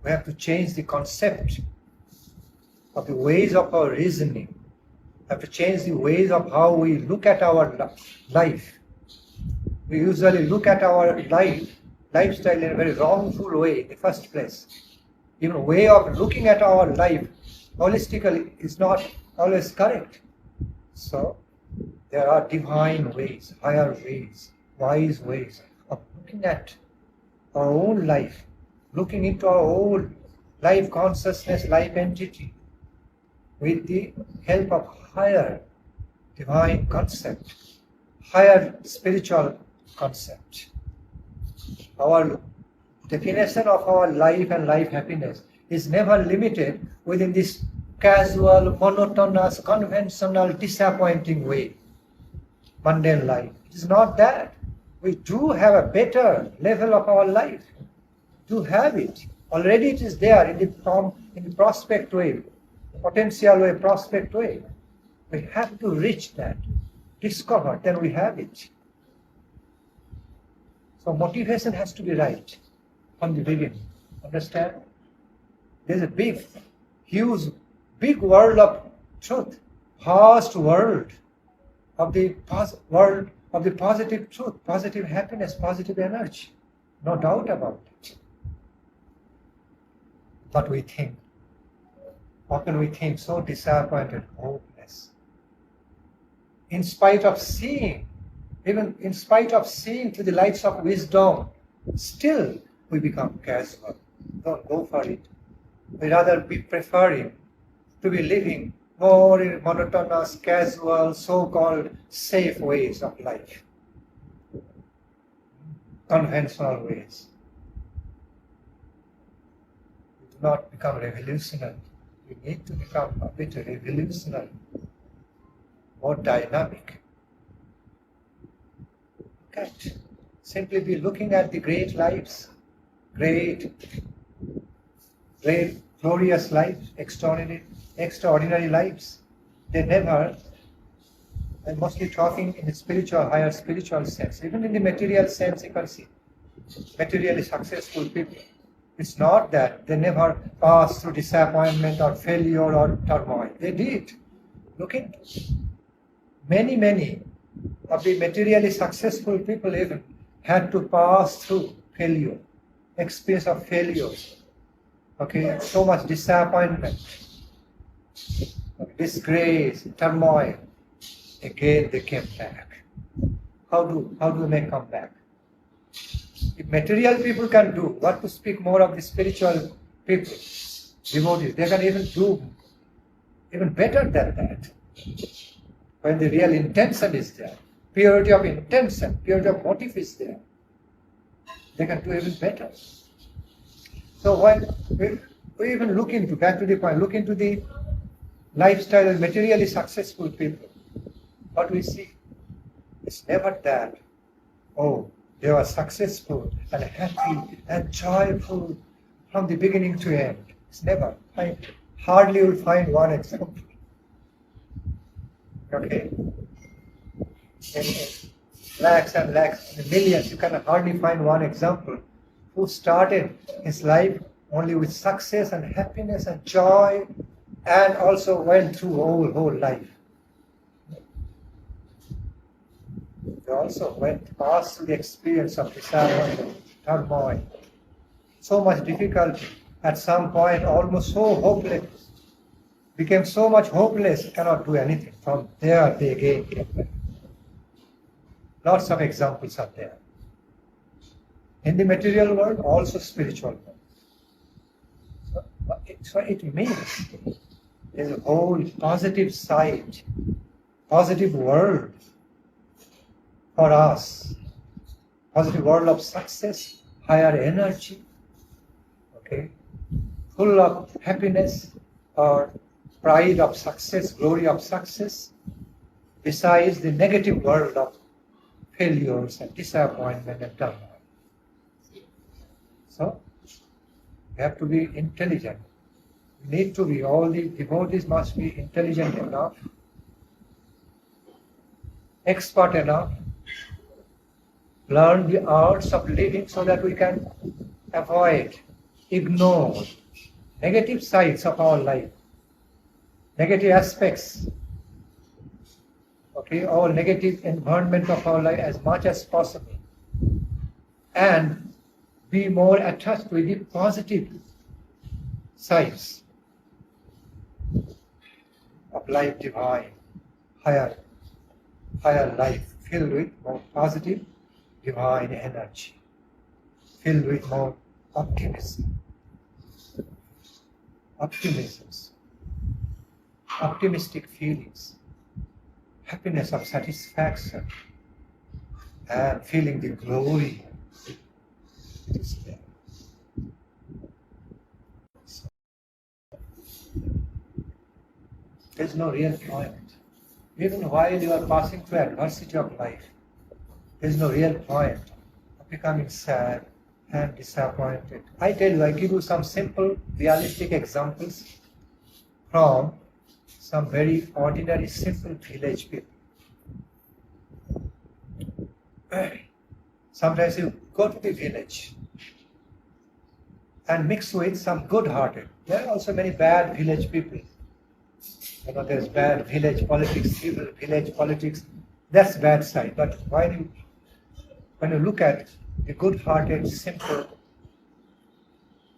We have to change the concept of the ways of our reasoning. We have to change the ways of how we look at our life. We usually look at our lifestyle in a very wrongful way in the first place. Even way of looking at our life holistically is not always correct. So there are divine ways, higher ways, wise ways of looking at our own life, looking into our own life consciousness, life entity, with the help of higher divine concept, higher spiritual concept. Our definition of our life and life happiness is never limited within this casual, monotonous, conventional, disappointing way, mundane life. It is not that. We do have a better level of our life. Do have it. Already it is there in the prospect way, potential way, prospect way. We have to reach that, discover, then we have it. So motivation has to be right from the beginning. Understand? There's a big, huge, big world of truth, vast world of the positive truth, positive happiness, positive energy. No doubt about it. But we think, often we think so disappointed, hopeless. In spite of seeing, even in spite of seeing through the lights of wisdom, still we become casual. Don't go for it. We rather be preferring to be living more in monotonous, casual, so-called safe ways of life. Conventional ways. We do not become revolutionary. We need to become a bit revolutionary, more dynamic. Can't simply be looking at the great lives, great, glorious lives, extraordinary lives. They never, I'm mostly talking in the spiritual, higher spiritual sense. Even in the material sense, you can see materially successful people. It's not that they never pass through disappointment or failure or turmoil. They did. Look into many of the materially successful people even had to pass through failure, experience of failures. Okay, so much disappointment, disgrace, turmoil. Again they came back. How do they come back? If material people can do, what to speak more of the spiritual people, devotees, they can even do even better than that. When the real intention is there, purity of intention, purity of motive is there, they can do even better. So when we even look into, back to the point, look into the lifestyle of materially successful people, what we see, it's never that, oh, they were successful and happy and joyful from the beginning to end. It's never. Hardly you'll find one example. Okay? In lakhs and lakhs, in millions, you can hardly find one example who started his life only with success and happiness and joy and also went through whole life. They also passed through the experience of disappointment, turmoil, so much difficulty, at some point almost so hopeless, became so much hopeless, cannot do anything. From there they again came back. Lots of examples are there. In the material world, also spiritual world. So it means There's a whole positive side, positive world for us. Positive world of success, higher energy, okay, full of happiness or pride of success, glory of success, besides the negative world of failures and disappointment and turmoil. So, we have to be intelligent. We need to be, all the devotees must be intelligent enough, expert enough, learn the arts of living so that we can avoid, ignore negative sides of our life, negative aspects, okay, or negative environment of our life as much as possible, and be more attached with the positive sides of life divine, higher life, filled with more positive divine energy, filled with more optimism, optimistic feelings, happiness of satisfaction, and feeling the glory that is there. So, there's no real point. Even while you are passing through adversity of life, there's no real point of becoming sad and disappointed. I tell you, I give you some simple, realistic examples from some very ordinary, simple village people. Sometimes you go to the village and mix with some good-hearted. There are also many bad village people. You know, there's bad village politics, evil village politics. That's bad side. But when you look at the good-hearted, simple,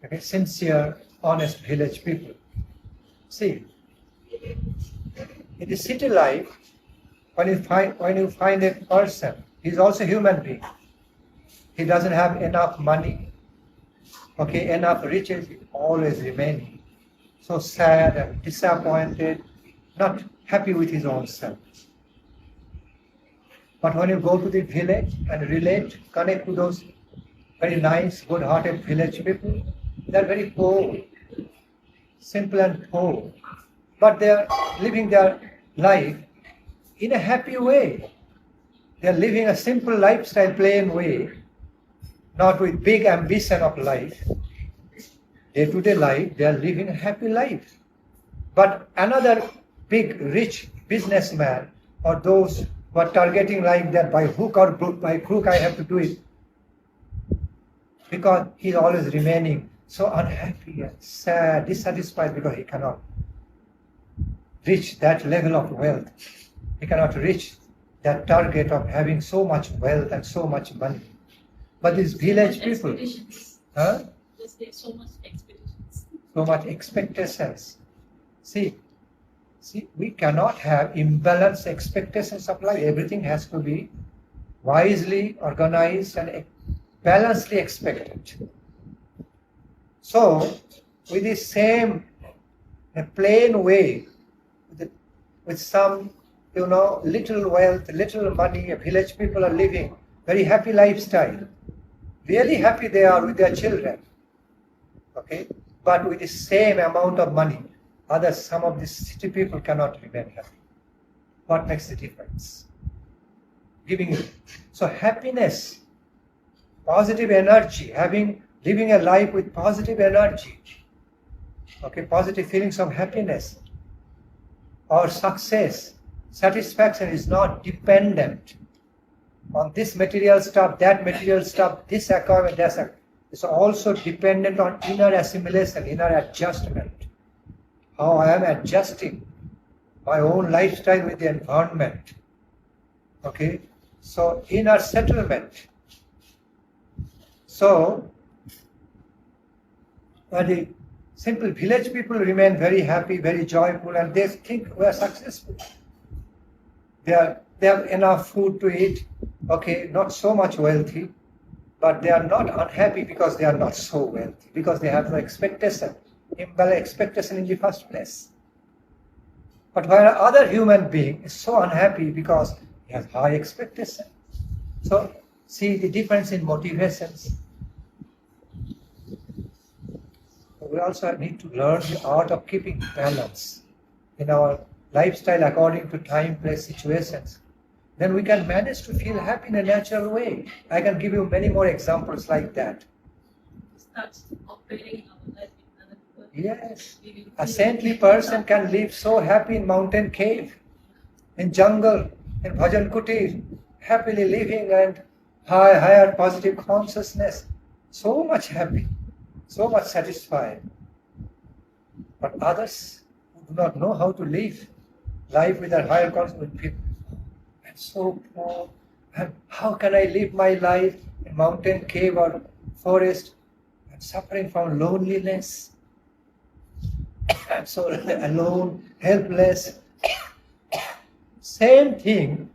okay, sincere, honest village people, see, in the city life, when you find a person, he's also a human being. He doesn't have enough money, okay, enough riches, he's always remaining so sad and disappointed, not happy with his own self. But when you go to the village and relate, connect to those very nice, good-hearted village people, they're very poor, simple and poor. But they're living their life in a happy way. They're living a simple lifestyle, plain way, not with big ambition of life. Day-to-day life, they're living a happy life. But another big, rich businessman, or those who are targeting like that, by hook or by crook, I have to do it, because he's always remaining so unhappy and sad, dissatisfied, because he cannot reach that level of wealth. He cannot reach that target of having so much wealth and so much money. But these village people, huh? There's so much expectations. So much expectations. See, we cannot have imbalanced expectations of life. Everything has to be wisely organized and balancedly expected. So, with the same plain way, with some, little wealth, little money, village people are living very happy lifestyle. Really happy they are with their children. Okay? But with the same amount of money, some of the city people cannot remain happy. What makes the difference? So happiness, positive energy, living a life with positive energy, okay, positive feelings of happiness or success, satisfaction is not dependent on this material stuff, that material stuff, this account, that account. It's also dependent on inner assimilation, inner adjustment. How I am adjusting my own lifestyle with the environment. Okay? So, inner settlement. So, the simple village people remain very happy, very joyful, and they think we are successful. They have enough food to eat, okay, not so much wealthy, but they are not unhappy because they are not so wealthy, because they have no expectation, imbalanced expectation in the first place. But while other human being is so unhappy because he has high expectation. So see the difference in motivations. We also need to learn the art of keeping balance in our lifestyle according to time, place, situations. Then we can manage to feel happy in a natural way. I can give you many more examples like that. Starts operating our life in other people. Yes. We will A feel saintly person can live so happy in mountain cave, in jungle, in bhajan kutir, happily living and higher positive consciousness. So much happy, so much satisfied. But others who do not know how to live life with a higher consciousness, people, I'm so poor, and how can I live my life in mountain cave or forest and suffering from loneliness? I'm so alone, helpless. Same thing,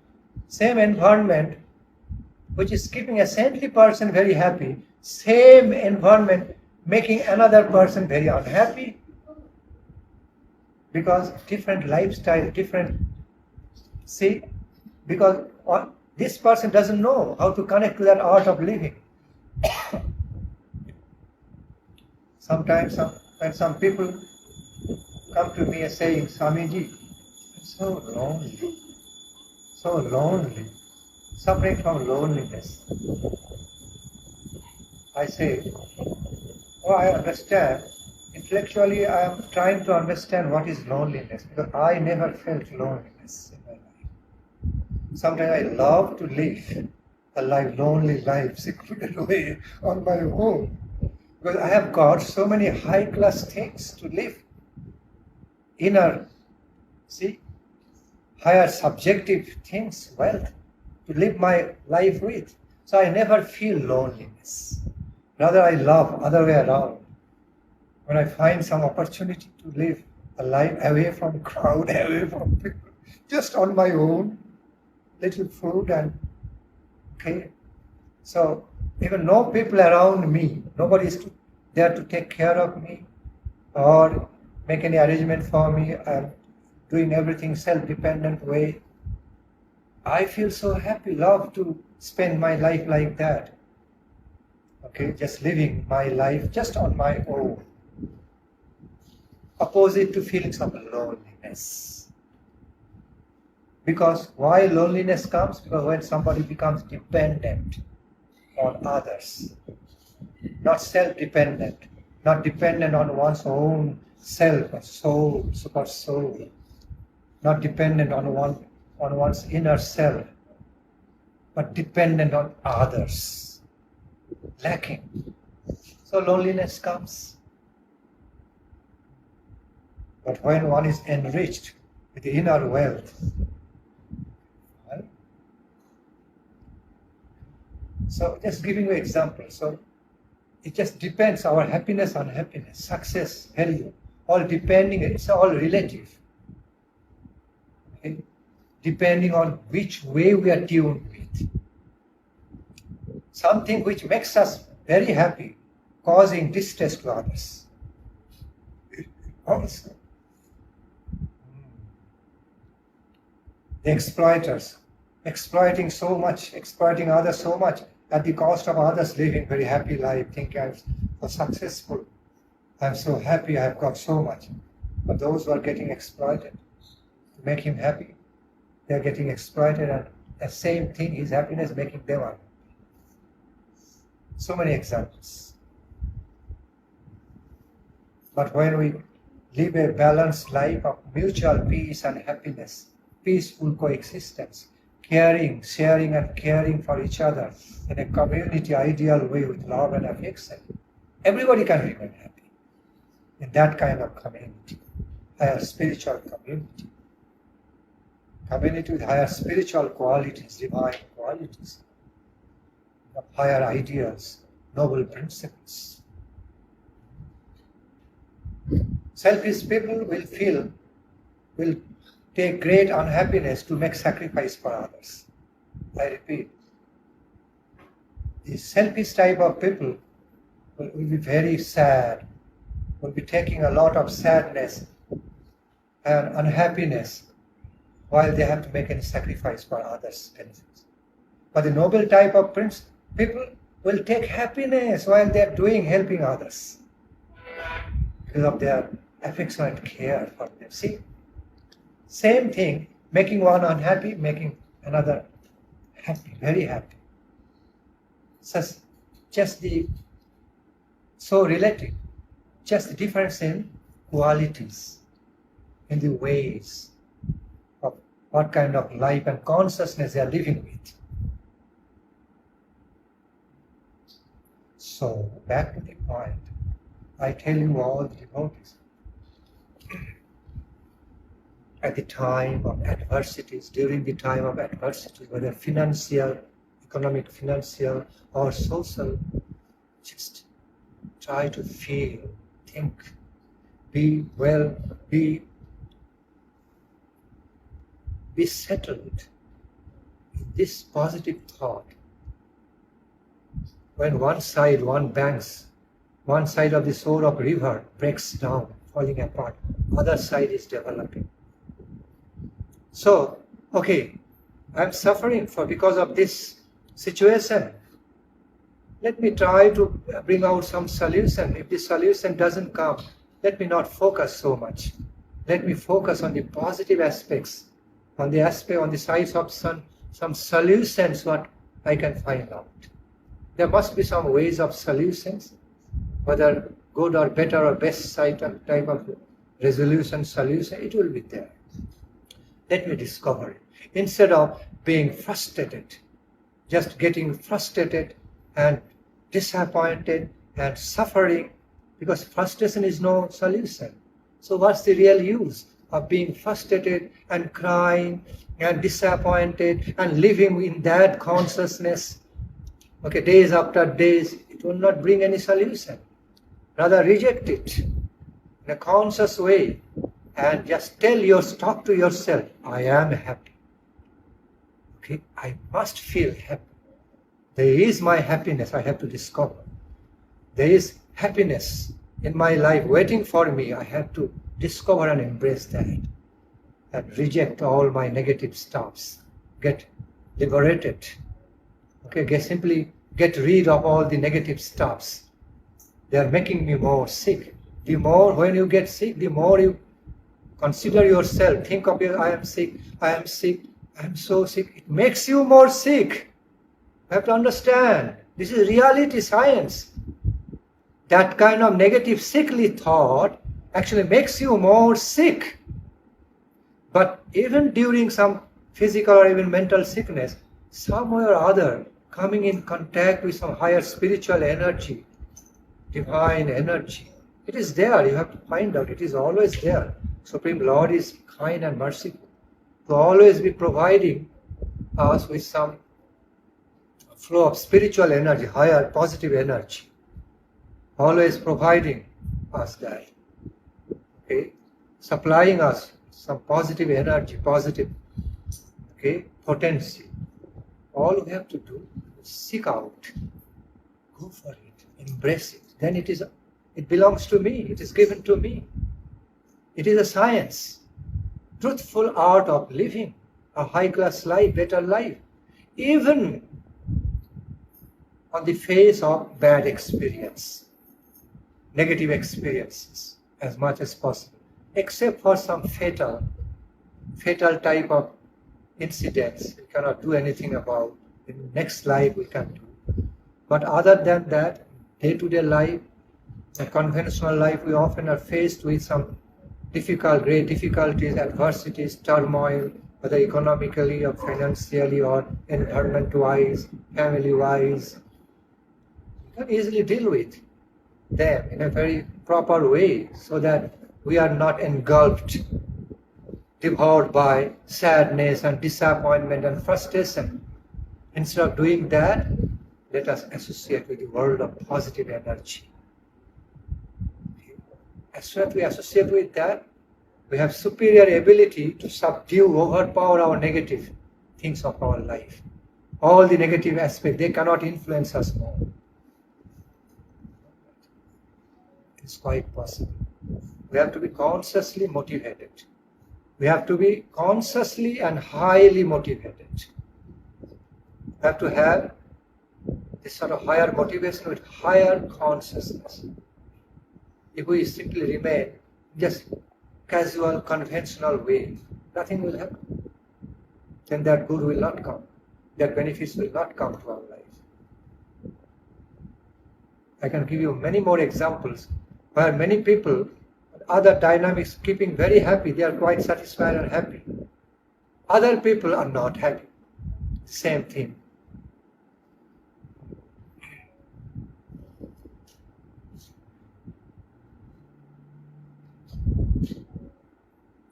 same environment, which is keeping a saintly person very happy, same environment making another person very unhappy. Because different lifestyle, different, see, because this person doesn't know how to connect to that art of living. Sometimes when some people come to me and saying, Swamiji, I'm so lonely, suffering from loneliness. I say, oh, I understand. Intellectually, I am trying to understand what is loneliness, because I never felt loneliness in my life. Sometimes I love to live a lonely life, secluded away on my own, because I have got so many high-class things to live. Inner, see, higher subjective things, wealth, to live my life with. So I never feel loneliness. Rather, I love other way around. When I find some opportunity to live a life away from crowd, away from people, just on my own, little food and okay. So even no people around me, nobody is there to take care of me or make any arrangement for me. I'm doing everything self-dependent way. I feel so happy, love to spend my life like that. Okay, just living my life just on my own. Opposite to feelings of loneliness. Because why loneliness comes? Because when somebody becomes dependent on others, not self-dependent, not dependent on one's own self, or soul, super soul, not dependent on one's inner self, but dependent on others, lacking. So loneliness comes. But when one is enriched with the inner wealth, right? So just giving you an example. So it just depends, our happiness, unhappiness, success, failure, all depending, it's all relative. Okay? Depending on which way we are tuned with. Something which makes us very happy, causing distress to others. Also, the exploiters, exploiting so much, exploiting others so much at the cost of others living very happy life, thinking I'm so successful, I'm so happy, I've got so much. But those who are getting exploited to make him happy, they're getting exploited, and the same thing, his happiness making them unhappy. So many examples. But when we live a balanced life of mutual peace and happiness, peaceful coexistence, caring, sharing and caring for each other in a community ideal way with love and affection, everybody can remain happy in that kind of community, higher spiritual community. Community with higher spiritual qualities, divine qualities, higher ideals, noble principles. Selfish people will take great unhappiness to make sacrifice for others. I repeat, the selfish type of people will be very sad, will be taking a lot of sadness and unhappiness while they have to make any sacrifice for others' benefits. But the noble type of people will take happiness while they are helping others because of their affectionate care for them. See, same thing, making one unhappy, making another happy, very happy. So relative, just the difference in qualities, in the ways of what kind of life and consciousness they are living with. So, back to the point, I tell you all the devotees, at the time of adversities, during the time of adversity, whether financial, economic, financial, or social, just try to feel, think, be settled in this positive thought. When one side of the shore of river breaks down, falling apart, other side is developing. So, okay, I'm suffering because of this situation. Let me try to bring out some solution. If the solution doesn't come, let me not focus so much. Let me focus on the positive aspects, on the sides of some solutions what I can find out. There must be some ways of solutions, whether good or better or best type of resolution, solution, it will be there. Let me discover it. Instead of being frustrated, just getting frustrated and disappointed and suffering, because frustration is no solution. So what's the real use of being frustrated and crying and disappointed and living in that consciousness? Okay, days after days, it will not bring any solution. Rather reject it in a conscious way and just talk to yourself, I am happy. Okay, I must feel happy. There is my happiness I have to discover. There is happiness in my life waiting for me. I have to discover and embrace that and reject all my negative stuffs. Get liberated. Okay, simply get rid of all the negative stuffs. They are making me more sick. The more when you get sick, the more you consider yourself, think of I am sick, I am so sick. It makes you more sick. You have to understand. This is reality, science. That kind of negative, sickly thought actually makes you more sick. But even during some physical or even mental sickness, somewhere or other, coming in contact with some higher spiritual energy, divine energy, it is there. You have to find out. It is always there. Supreme Lord is kind and merciful to always be providing us with some flow of spiritual energy, higher positive energy. Always providing us that. Okay? Supplying us some positive energy, positive potency. All we have to do is seek out, go for it, embrace it. Then it belongs to me, it is given to me. It is a science, truthful art of living a high-class life, better life, even on the face of bad experience, negative experiences, as much as possible, except for some fatal type of incidents we cannot do anything about. In the next life we can do. But other than that, day-to-day life, the conventional life, we often are faced with some great difficulties, adversities, turmoil, whether economically or financially or environment-wise, family-wise. We can easily deal with them in a very proper way so that we are not engulfed, devoured by sadness and disappointment and frustration. Instead of doing that, let us associate with the world of positive energy. As soon as we associate with that, we have superior ability to subdue, overpower our negative things of our life. All the negative aspects, they cannot influence us more. It's quite possible. We have to be consciously motivated. We have to be consciously and highly motivated. We have to have this sort of higher motivation with higher consciousness. If we simply remain just casual, conventional way, nothing will happen. Then that good will not come. That benefits will not come to our life. I can give you many more examples where many people, other dynamics, keeping very happy, they are quite satisfied and happy. Other people are not happy. Same thing.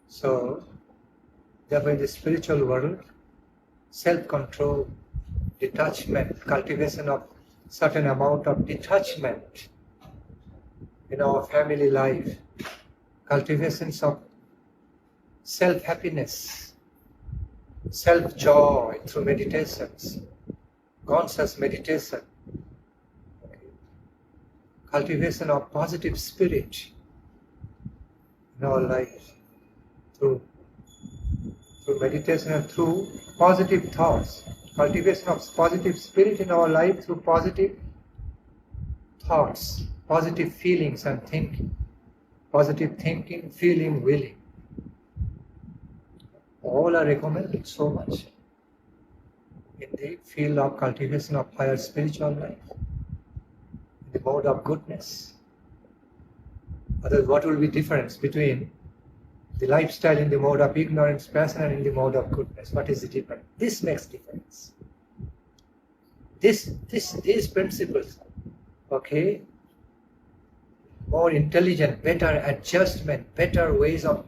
So, therefore in the spiritual world, self-control, detachment, cultivation of certain amount of detachment in our family life, cultivations of self-happiness, self-joy through meditations, conscious meditation, cultivation of positive spirit in our life through meditation and through positive thoughts, cultivation of positive spirit in our life through positive thoughts, positive feelings and thinking, positive thinking, feeling, willing. All are recommended so much in the field of cultivation of higher spiritual life, in the mode of goodness. Otherwise, what will be difference between the lifestyle in the mode of ignorance, passion, and in the mode of goodness? What is the difference? This makes difference. These principles, okay, more intelligent, better adjustment, better ways of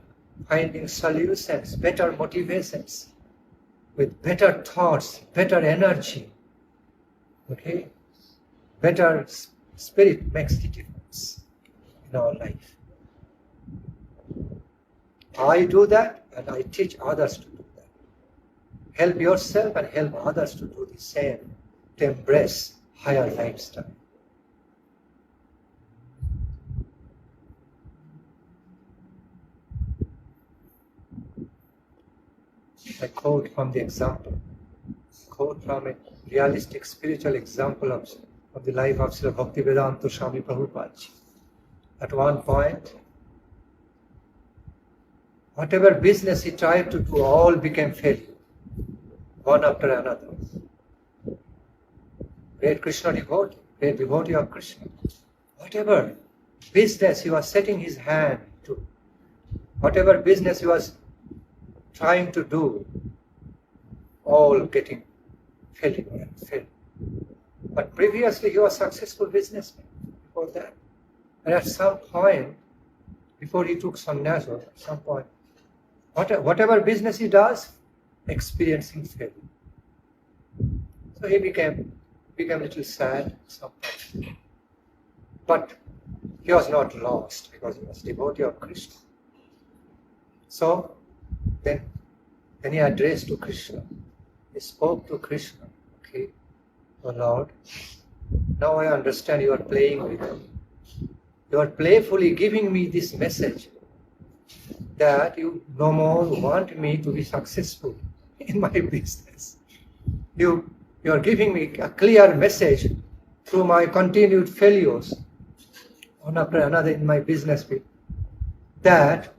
finding solutions, better motivations, with better thoughts, better energy, okay, better spirit makes the difference in our life. I do that and I teach others to do that. Help yourself and help others to do the same, to embrace higher lifestyle. I quote from the example, quote from a realistic spiritual example of the life of Sri Bhakti Nandan Swami Prabhupada. At one point, whatever business he tried to do, all became failure, one after another. Great Krishna devotee, great devotee of Krishna. Whatever business he was setting his hand to, whatever business he was trying to do, all getting failure and failure. But previously he was a successful businessman before that. And at some point, before he took sannyas, at some point, whatever business he does, experiencing failure. So he became a little sad sometimes. But he was not lost because he was a devotee of Krishna. So then he addressed to Krishna. He spoke to Krishna. Okay, oh Lord, now I understand you are playing with me. You are playfully giving me this message that you no more want me to be successful in my business. You are giving me a clear message through my continued failures, one after another in my business, that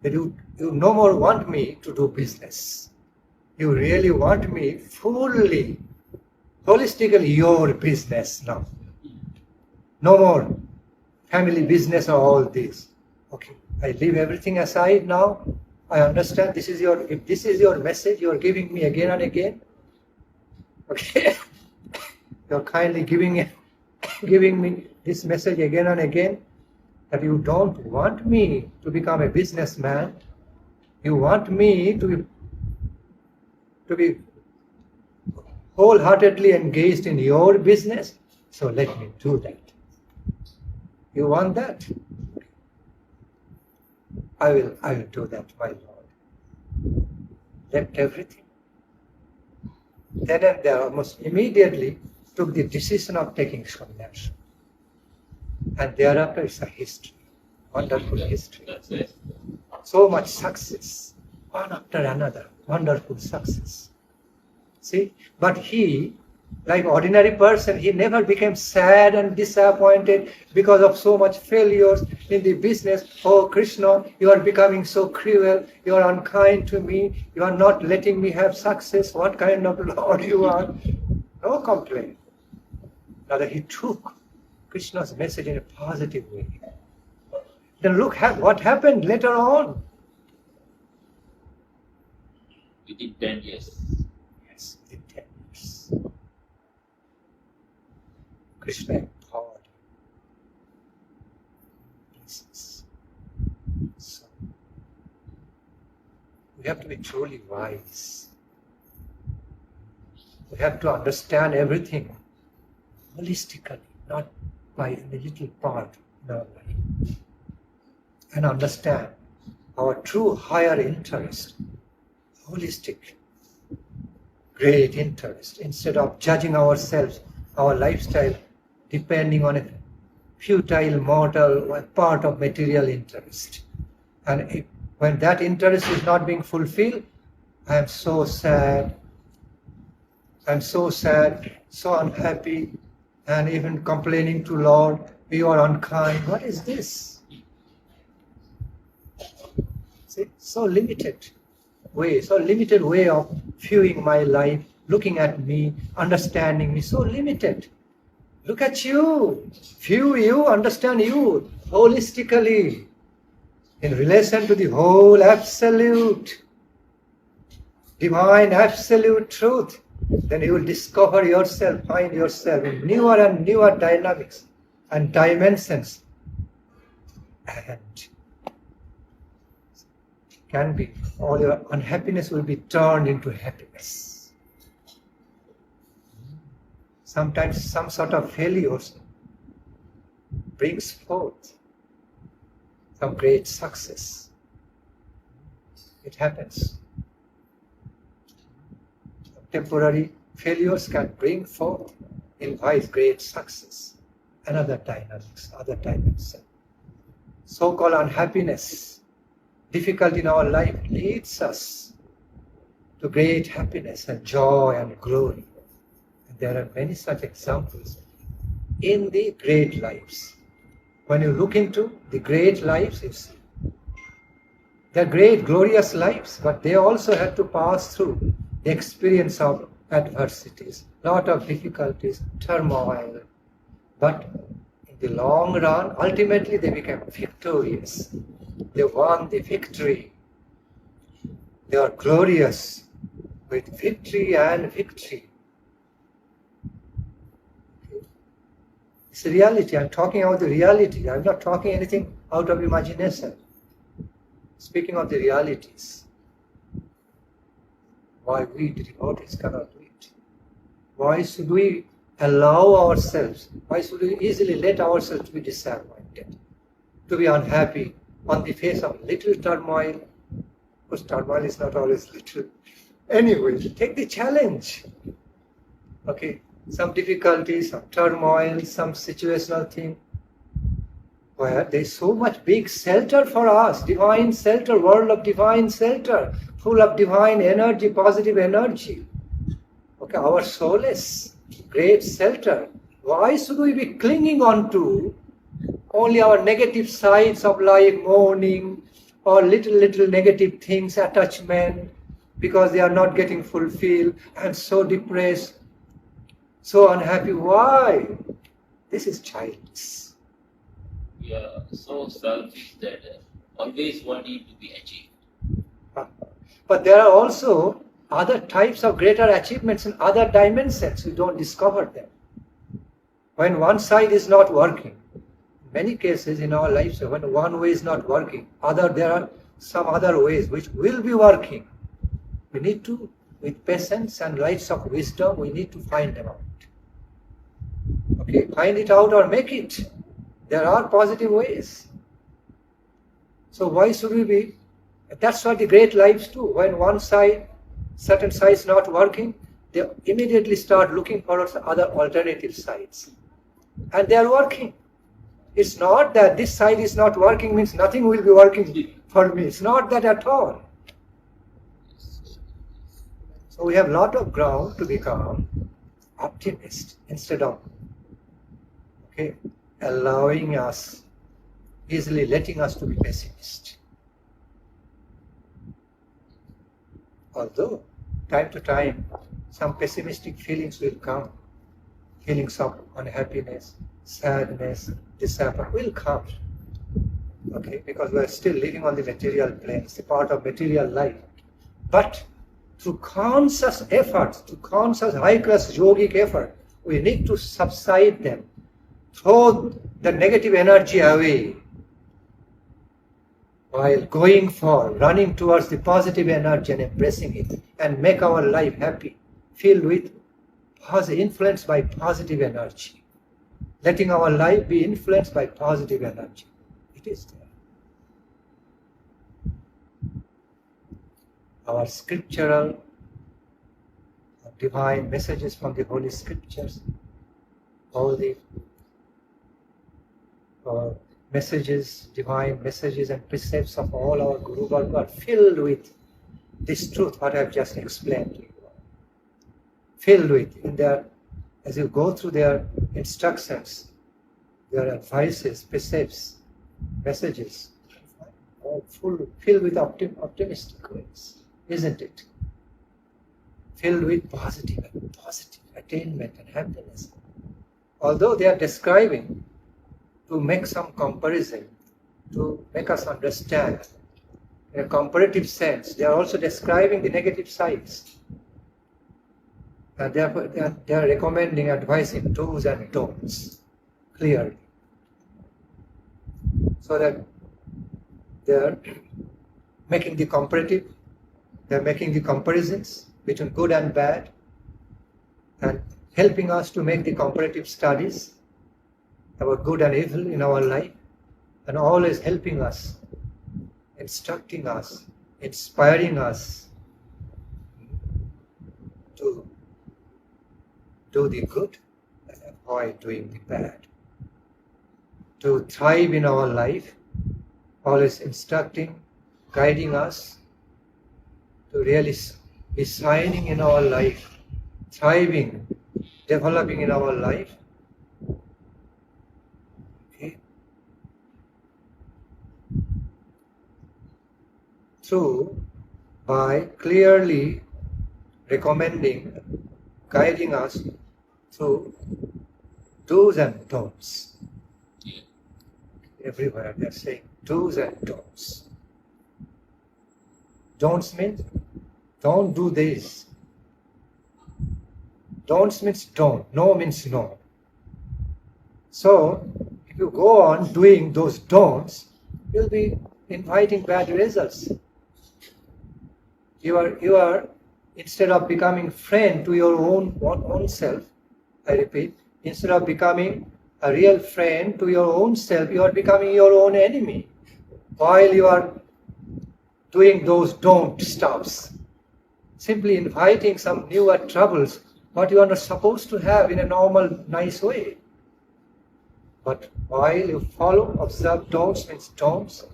you no more want me to do business. You really want me fully, holistically your business now. No more family business or all this. Okay, I leave everything aside now. I understand if this is your message you are giving me again and again. Okay, you are kindly giving me this message again and again, that you don't want me to become a businessman. You want me to be wholeheartedly engaged in your business. So let me do that. You want that? I will do that, my Lord. Left everything. Then and there, almost immediately, took the decision of taking sannyas. And thereafter it's a history, wonderful history. So much success, one after another, wonderful success. See, but he, like ordinary person, he never became sad and disappointed because of so much failures in the business. Oh Krishna, you are becoming so cruel, you are unkind to me, you are not letting me have success, what kind of Lord you are? No complaint. Rather, he took Krishna's message in a positive way. Then look what happened later on. Within 10 years. Yes, within 10 years. Krishna empowered places. So, we have to be truly wise. We have to understand everything holistically, not by a little part in our life. And understand our true higher interest, holistic, great interest, instead of judging ourselves, our lifestyle, depending on a futile, mortal, part of material interest. And when that interest is not being fulfilled, I am so sad, so unhappy, and even complaining to Lord, you are unkind. What is this? See, so limited way of viewing my life, looking at me, understanding me, so limited. Look at you, view you, understand you holistically in relation to the whole absolute, divine absolute truth. Then you will discover yourself, find yourself in newer and newer dynamics and dimensions. And can be, all your unhappiness will be turned into happiness. Sometimes some sort of failures brings forth some great success. It happens. Temporary failures can bring forth, invite great success. Another dynamics, other dimension. So-called unhappiness, difficulty in our life leads us to great happiness and joy and glory. And there are many such examples in the great lives. When you look into the great lives, you see they're great, glorious lives, but they also had to pass through the experience of adversities, lot of difficulties, turmoil. But in the long run, ultimately they became victorious. They won the victory. They are glorious with victory and victory. It's a reality. I'm talking about the reality. I'm not talking anything out of imagination. Speaking of the realities. Why we devotees cannot do it? Why should we allow ourselves? Why should we easily let ourselves be disappointed, to be unhappy on the face of little turmoil? Because turmoil is not always little. Anyway, take the challenge. Okay, some difficulties, some turmoil, some situational thing, where there is so much big shelter for us, divine shelter, world of divine shelter, full of divine energy, positive energy. Okay, our soul is great shelter. Why should we be clinging on to only our negative sides of life, mourning, or little negative things, attachment, because they are not getting fulfilled, and so depressed, so unhappy? Why? This is childish. We are so selfish that always wanting to be achieved. But there are also other types of greater achievements in other dimensions. We don't discover them. When one side is not working, in many cases in our lives, when one way is not working, there are some other ways which will be working. We need to, with patience and lights of wisdom, we need to find them out. Okay, find it out or make it. There are positive ways. So why should we be? That's what the great lives do. When one side, certain side is not working, they immediately start looking for other alternative sides. And they are working. It's not that this side is not working means nothing will be working for me. It's not that at all. So we have a lot of ground to become optimist instead of allowing us, easily letting us to be pessimist. Although time to time some pessimistic feelings will come, feelings of unhappiness, sadness, disappointment will come. Because we are still living on the material plane, it's a part of material life. But through conscious efforts, to conscious high-class yogic effort, we need to subside them, throw the negative energy away, while going for, running towards the positive energy and embracing it, and make our life happy, filled with, influenced by positive energy. Letting our life be influenced by positive energy. It is there. Our scriptural, divine messages from the Holy Scriptures, all the messages, divine messages and precepts of all our Guru Varga are filled with this truth, what I have just explained to you. Filled with, in their, as you go through their instructions, their advices, precepts, messages, all filled with optimistic ways, isn't it? Filled with positive attainment and happiness. Although they are describing, to make some comparison, to make us understand in a comparative sense, they are also describing the negative sides. And therefore they are recommending, advising do's and don'ts clearly. So that they are making the comparative, they are making the comparisons between good and bad, and helping us to make the comparative studies about good and evil in our life, and always helping us, instructing us, inspiring us to do the good and avoid doing the bad, to thrive in our life, always instructing, guiding us to really be shining in our life, thriving, developing in our life. Through, by clearly recommending, guiding us through do's and don'ts. Everywhere they are saying do's and don'ts. Don'ts means don't do this. Don'ts means don't. No means no. So if you go on doing those don'ts, you'll be inviting bad results. You are instead of becoming friend to your own self, I repeat, instead of becoming a real friend to your own self, you are becoming your own enemy while you are doing those don't stops. Simply inviting some newer troubles, what you are not supposed to have in a normal, nice way. But while you follow, observe, don'ts means don'ts,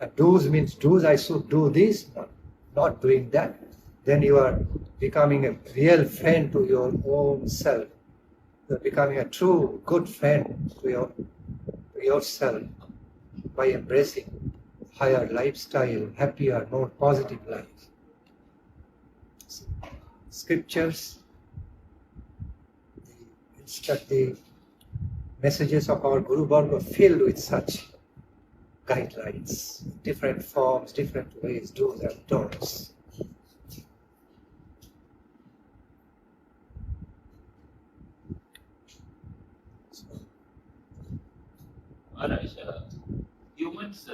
and do's means do's, I should do this, not doing that, then you are becoming a real friend to your own self. You are becoming a true, good friend to yourself by embracing higher lifestyle, happier, more positive life. Scriptures, the messages of our Guru Varga are filled with such guidelines, different forms, different ways, do's and don'ts. Alright, humans,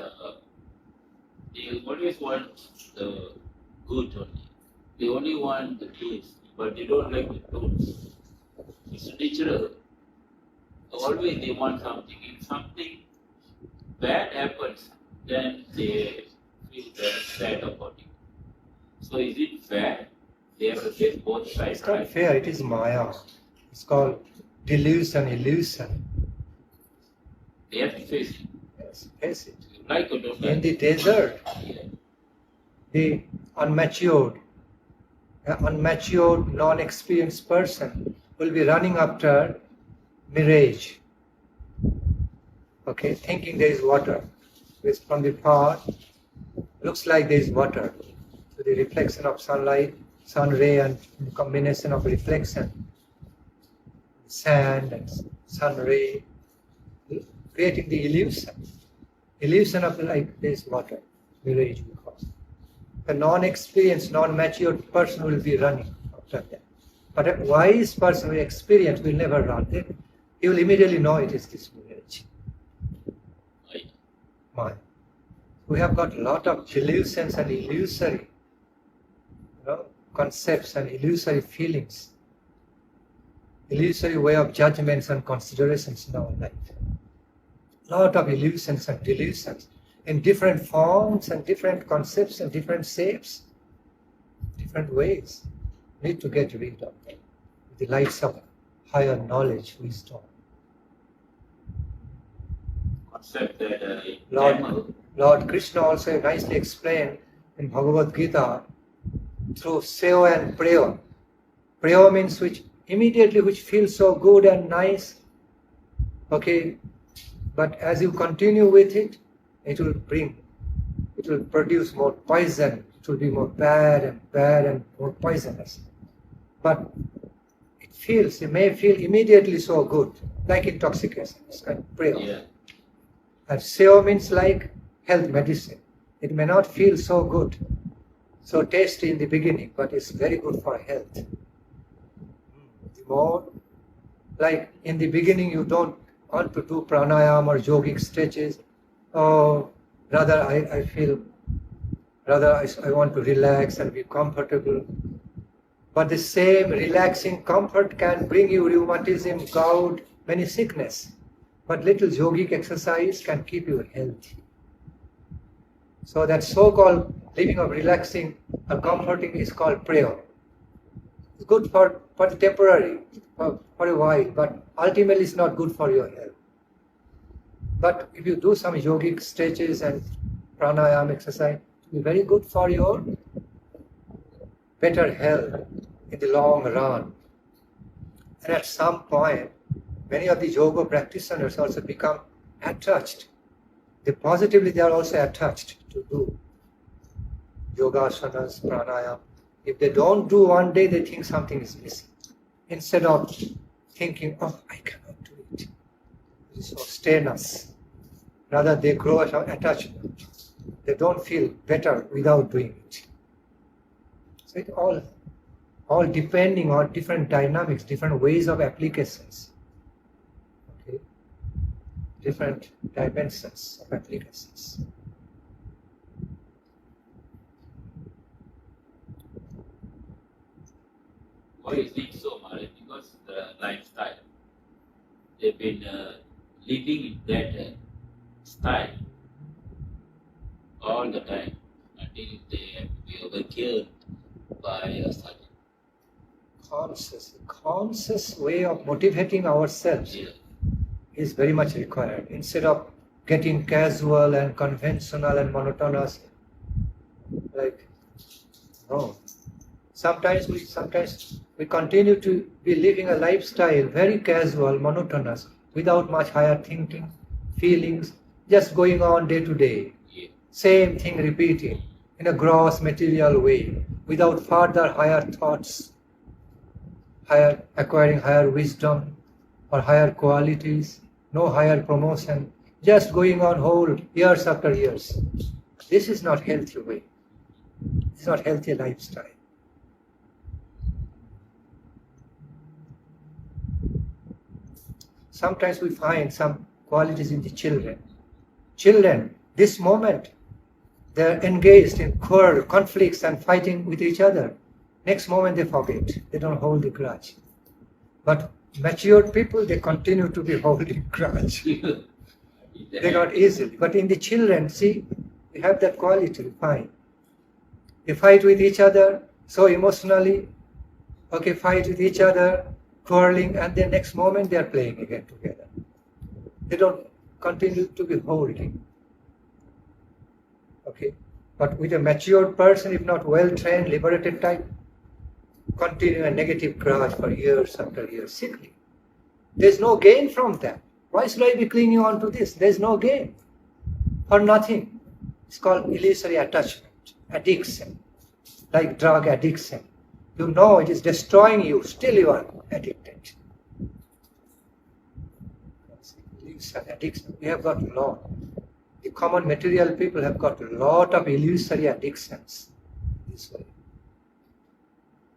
they always want the good only. They only want the do's, but they don't like the don'ts. It's natural. Always they want something. If something bad happens, then they feel very sad about it. So is it fair? They have to take both sides. It's not fair, it is Maya. It's called delusion, illusion. They have to face it. Yes, face it. You like or don't In like. the desert, Yeah. the unmatured, non-experienced person will be running after mirage. Okay, thinking there is water. It's from the far, looks like there is water. So the reflection of sunlight, sun ray, and combination of reflection, sand and sun ray, creating the illusion of like there is water, mirage we call it. A non-experienced, non-matured person will be running after that. But a wise person with experience will never run. He will immediately know it is this mirage. Right. Mind. We have got a lot of delusions and illusory concepts and illusory feelings, illusory way of judgments and considerations in our life. Lot of illusions and delusions in different forms and different concepts and different shapes, different ways. Need to get rid of them with the lights of higher knowledge, wisdom. Concept that Lord Krishna also nicely explained in Bhagavad Gita through Seo and Prayo. Prayo means which feels so good and nice. Okay, but as you continue with it, it will produce more poison. It will be more bad and more poisonous. But it may feel immediately so good, like intoxication. It's kind of Prayo. yeah. And Seo means like health medicine. It may not feel so good, so tasty in the beginning, but it's very good for health. The more, like in the beginning you don't want to do pranayama or yogic stretches, or rather I want to relax and be comfortable. But the same relaxing comfort can bring you rheumatism, gout, many sickness. But little yogic exercise can keep you healthy. So that so-called living of relaxing or comforting is called prayer. It's good for temporary, for a while, but ultimately it's not good for your health. But if you do some yogic stretches and pranayama exercise, it will be very good for your better health in the long run. And at some point, many of the yoga practitioners also become attached. They are also attached to do yoga asanas, pranayama. If they don't do one day, they think something is missing. Instead of thinking, oh, I cannot do it. It's so strenuous. Rather, they grow attachment. They don't feel better without doing it. So it all depending on different dynamics, different ways of applications. Okay? Different dimensions of applications. Why is it so, Maharaj? Because the lifestyle. They've been living in that style all the time until they have to be overkilled by a sadhana. Conscious way of motivating ourselves is very much required. Instead of getting casual and conventional and monotonous, like no. Sometimes we continue to be living a lifestyle very casual, monotonous, without much higher thinking, feelings, just going on day to day. Yeah. Same thing repeating in a gross material way, without further higher thoughts, acquiring higher wisdom or higher qualities, no higher promotion, just going on whole years after years. This is not healthy way. This is not healthy lifestyle. Sometimes we find some qualities in the children. Children, this moment, they're engaged in quarrel, conflicts and fighting with each other. Next moment they forget. They don't hold the grudge. But matured people, they continue to be holding grudge. They got easily. But in the children, see, we have that quality, fine. They fight with each other so emotionally, fight with each other, quarreling, and then next moment they are playing again together. They don't continue to be holding. Okay, but with a matured person, if not well-trained, liberated type, continue a negative grudge for years after years, sickly. There's no gain from that. Why should I be clinging on to this? There's no gain. For nothing. It's called illusory attachment, addiction, like drug addiction. You know it is destroying you, still you are addicted. Addiction. We have got a lot. The common material people have got a lot of illusory addictions this way.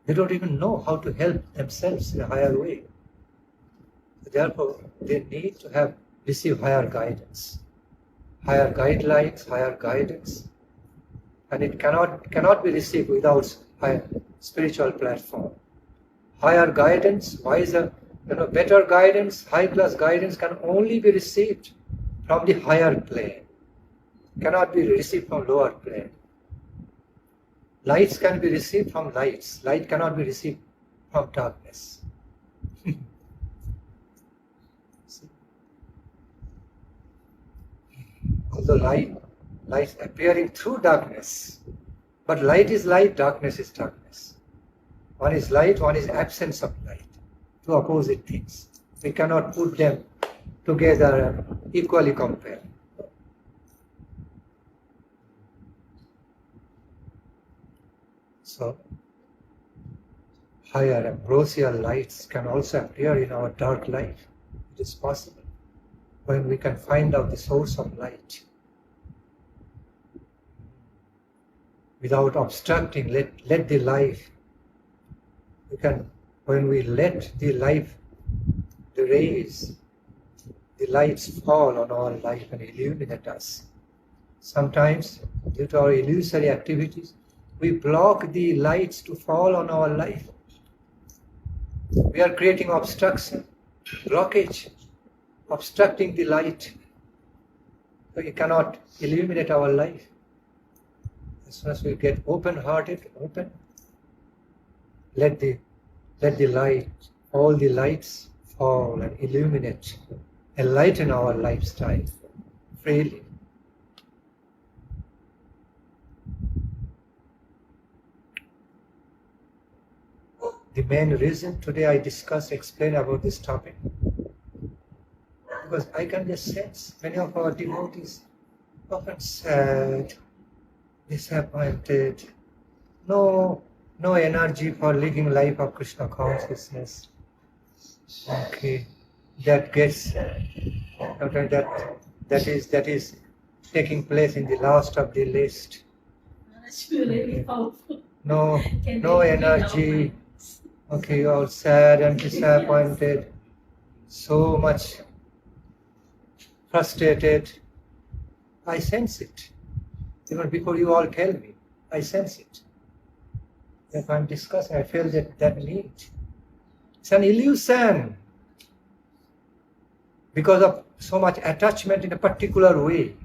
They don't even know how to help themselves in a higher way. Therefore, they need to receive higher guidance, higher guidelines, higher guidance, and it cannot be received without higher spiritual platform. Higher guidance, wiser, better guidance, high-class guidance can only be received from the higher plane. Cannot be received from lower plane. Lights can be received from lights. Light cannot be received from darkness. Although light appearing through darkness, but light is light, darkness is darkness. One is light, one is absence of light. Two opposite things. We cannot put them together and equally compare. So, higher ambrosial lights can also appear in our dark life. It is possible when we can find out the source of light. Without obstructing, let the life. When we let the life, the rays, the lights fall on our life and illuminate us. Sometimes, due to our illusory activities, we block the lights to fall on our life. We are creating obstruction, blockage, obstructing the light. So it cannot illuminate our life. As soon as we get open-hearted, let the light, all the lights fall and illuminate, enlighten our lifestyle freely. The main reason today I explain about this topic, because I can just sense many of our devotees often sad, disappointed, no energy for living life of Krishna consciousness. Okay, that is taking place in the last of the list. That's really powerful. No energy. Okay, you are sad and disappointed, so much frustrated. I sense it. Even before you all tell me, I sense it. If I'm discussing, I feel that need. It's an illusion. Because of so much attachment in a particular way.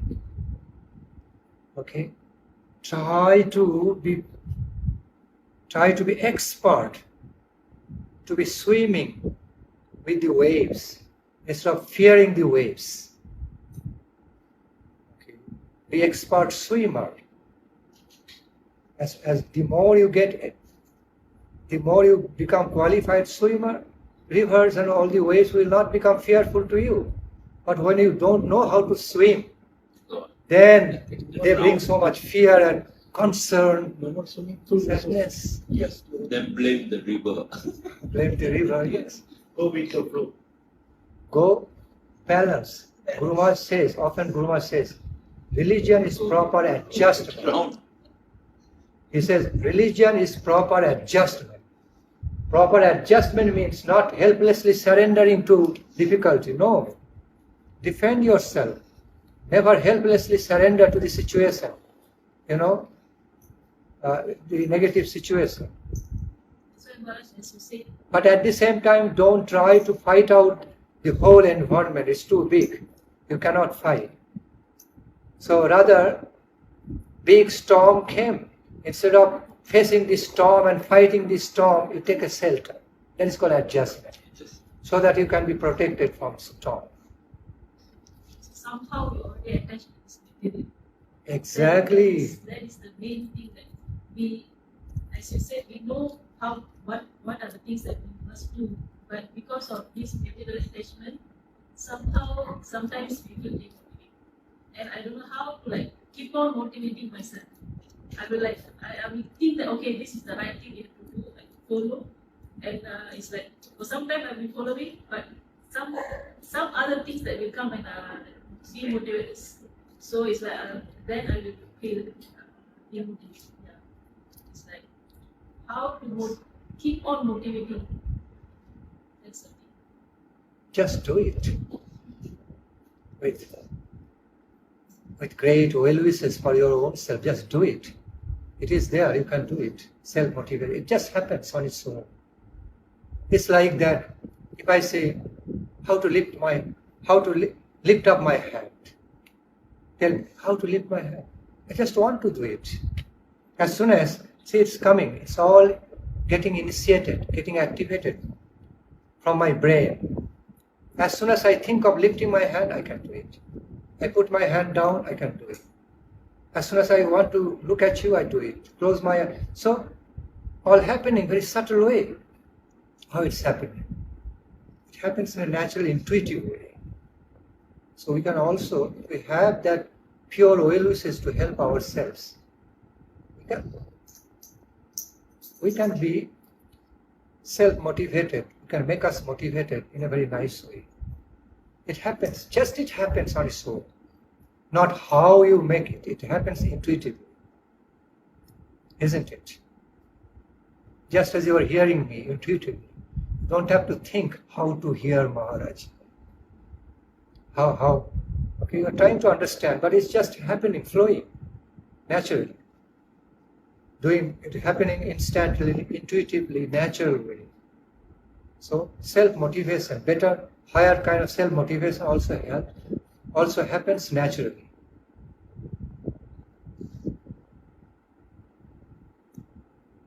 Okay? Try to be expert, to be swimming with the waves instead of fearing the waves. Okay. Be expert swimmer. As the more you get, the more you become qualified swimmer, rivers and all the waves will not become fearful to you. But when you don't know how to swim, then they bring so much fear and concern, sadness. Yes. Then blame the river. Blame the river, yes. Go with the flow. Go balance. Guru Maharaj says, religion is proper adjustment. He says, religion is proper adjustment. Proper adjustment means not helplessly surrendering to difficulty. No. Defend yourself. Never helplessly surrender to the situation. The negative situation. But at the same time, don't try to fight out the whole environment. It's too big. You cannot fight. So rather, big storm came. Instead of facing the storm and fighting the storm, you take a shelter. That is called adjustment. So that you can be protected from storm. somehow you already attached to this material. Exactly. That is the main thing that we, as you said, we know what are the things that we must do, but because of this material attachment, sometimes we feel demotivated. And I don't know how to like keep on motivating myself. I will think that okay, this is the right thing you have to do, like follow. And it's like for some time I've been following, but some other things that will come and demotivate us. So it's like then I will feel demotivated. Yeah. It's like how to keep on motivating. That's the thing. Just do it. With great well wishes for your own self, just do it. It is there, you can do it. Self-motivated. It just happens on its own. It's like that. If I say how to lift up my hand, tell me how to lift my hand. I just want to do it. As soon as it's coming, it's all getting initiated, getting activated from my brain. As soon as I think of lifting my hand, I can do it. I put my hand down, I can do it. As soon as I want to look at you, I do it. Close my eyes. So, all happening very subtle way. How it's happening? It happens in a natural, intuitive way. So we have that pure well wishes to help ourselves. We can be self-motivated. We can make us motivated in a very nice way. It happens on its own. Not how you make it. It happens intuitively. Isn't it? Just as you are hearing me intuitively. You don't have to think how to hear Maharaj. How? Okay, you are trying to understand, but it's just happening, flowing, naturally. Happening instantly, intuitively, natural way. So self-motivation, better, higher kind of self-motivation also happens naturally.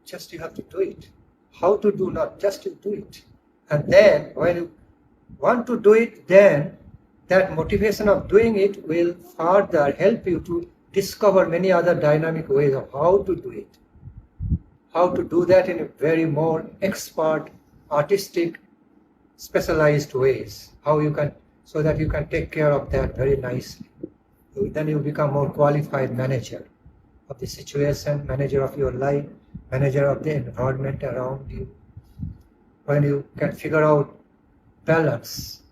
Just you have to do it. How to do, not just to do it. And then when you want to do it, then that motivation of doing it will further help you to discover many other dynamic ways of how to do it. How to do that in a very more expert, artistic, specialized ways. So that you can take care of that very nicely. Then you become more qualified manager of the situation, manager of your life, manager of the environment around you. When you can figure out balance.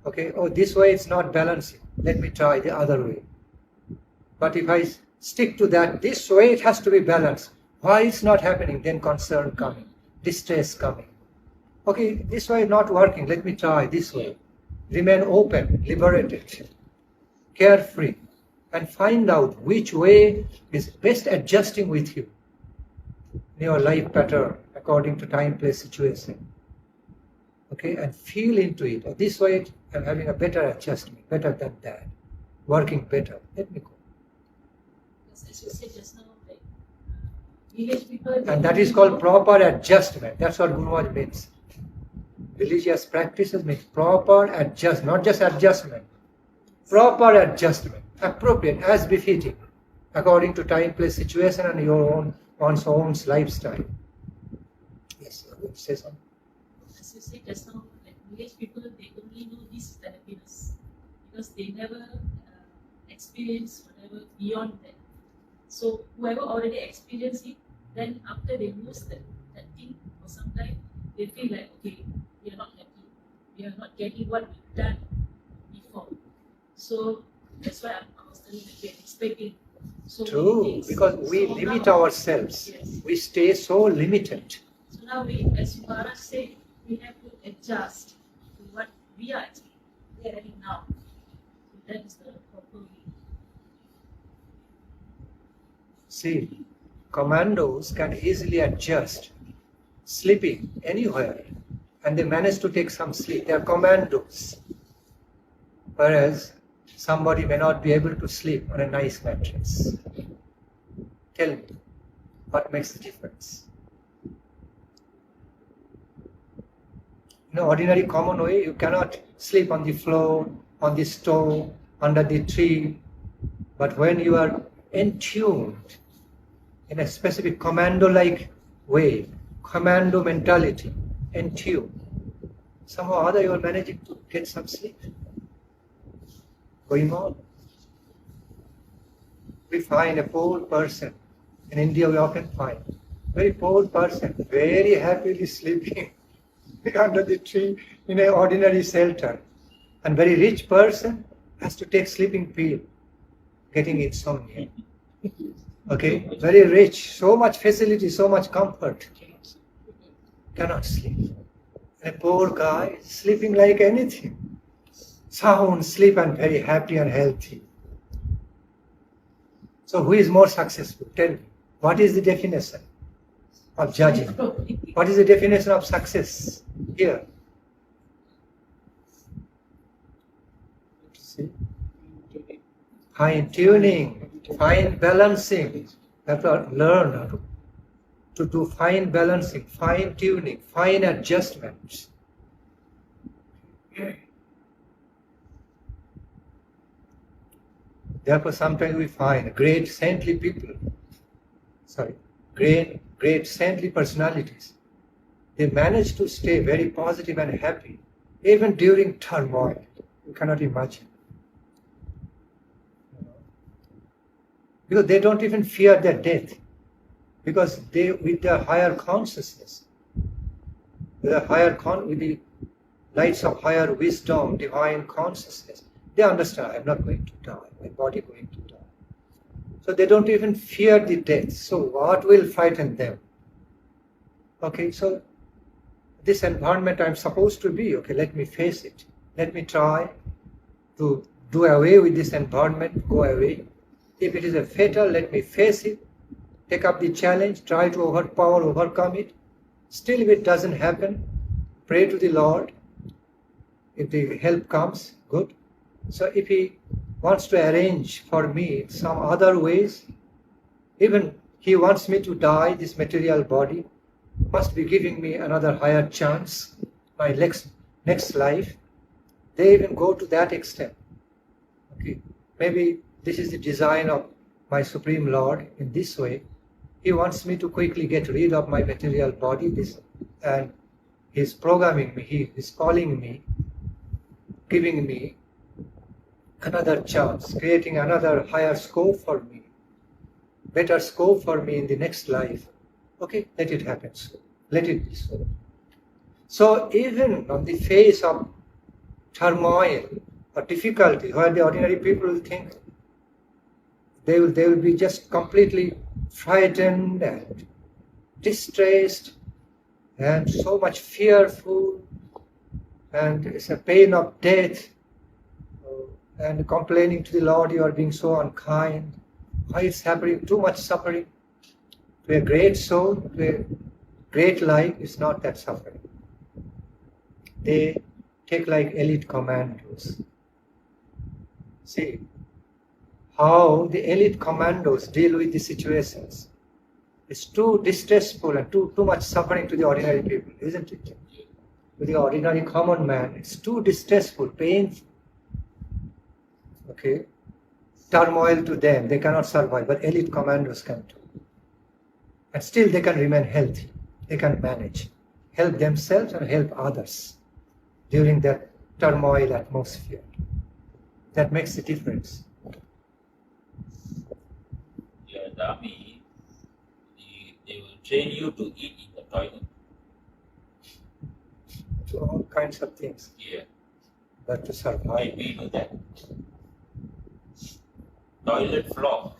Okay, this way it's not balancing. Let me try the other way. But if I stick to that, this way it has to be balanced. Why it's not happening? Then concern coming, distress coming. Okay, this way not working. Let me try this way. Remain open, liberated, carefree, and find out which way is best adjusting with you in your life pattern according to time, place, situation. Okay, and feel into it. This way I'm having a better adjustment, better than that, working better. Let me go. As you said just now, like village people. And that is called proper adjustment. That's what Gurumaj means. Religious practices means proper adjustment, not just adjustment. Proper adjustment, appropriate, as befitting, according to time, place, situation, and one's own lifestyle. Yes, I would say something. As you said just now, like village people, they only know this is the happiness because they never experience whatever beyond that. So whoever already experienced it, then after they lose that thing for some time, they feel like, okay, we are not happy. We are not getting what we've done before. So that's why I was telling that we are expecting so True, many things. Because we limit now, ourselves. Yes. We stay so limited. So now as Maharaj said, we have to adjust to what we are having now. So that is the proper way. See, commandos can easily adjust, sleeping anywhere, and they manage to take some sleep. They are commandos. Whereas somebody may not be able to sleep on a nice mattress. Tell me, what makes the difference? In an ordinary common way, you cannot sleep on the floor, on the stove, under the tree, but when you are entuned in a specific commando-like way, commando mentality, entuned, somehow or other you are managing to get some sleep going on. We find a poor person, in India we often find, very poor person, very happily sleeping under the tree in an ordinary shelter. And very rich person has to take sleeping pill, getting insomnia. Okay, very rich, so much facility, so much comfort, cannot sleep. A poor guy is sleeping like anything, sound sleep and very happy and healthy. So who is more successful? Tell me, what is the definition of judging? What is the definition of success here? See? Fine tuning, fine balancing. You have to learn to do fine balancing, fine tuning, fine adjustments. Therefore, sometimes we find great saintly people, great saintly personalities. They manage to stay very positive and happy, even during turmoil. You cannot imagine. Because they don't even fear their death. Because they, with their higher consciousness, with the lights of higher wisdom, divine consciousness, they understand, I'm not going to die, my body going to die. So they don't even fear the death. So what will frighten them? Okay, so this environment I'm supposed to be, okay, let me face it. Let me try to do away with this environment, go away. If it is a fatal, let me face it, take up the challenge, try to overcome it. Still, if it doesn't happen, pray to the Lord. If the help comes, good. So if He wants to arrange for me some other ways, even He wants me to die, this material body, must be giving me another higher chance, my next life. They even go to that extent. Okay, maybe this is the design of my Supreme Lord in this way. He wants me to quickly get rid of my material body, and He's programming me, He is calling me, giving me another chance, creating another higher scope for me, better scope for me in the next life. Okay, let it happen so. Let it be so. So even on the face of turmoil or difficulty, where the ordinary people will think they will be just completely frightened and distressed and so much fearful, and it's a pain of death, and complaining to the Lord, you are being so unkind. Why is happening? Too much suffering. To a great soul, to a great life, is not that suffering. They take like elite commandos. See how the elite commandos deal with the situations. It's too distressful and too much suffering to the ordinary people, isn't it? To the ordinary common man, it's too distressful, painful. Okay, turmoil to them, they cannot survive, but elite commandos can too. And still they can remain healthy, they can manage, help themselves and help others during that turmoil atmosphere. That makes a difference. Yeah, the army, they will train you to eat in the toilet. To all kinds of things. Yeah. But to survive. We know that. Toilet floor.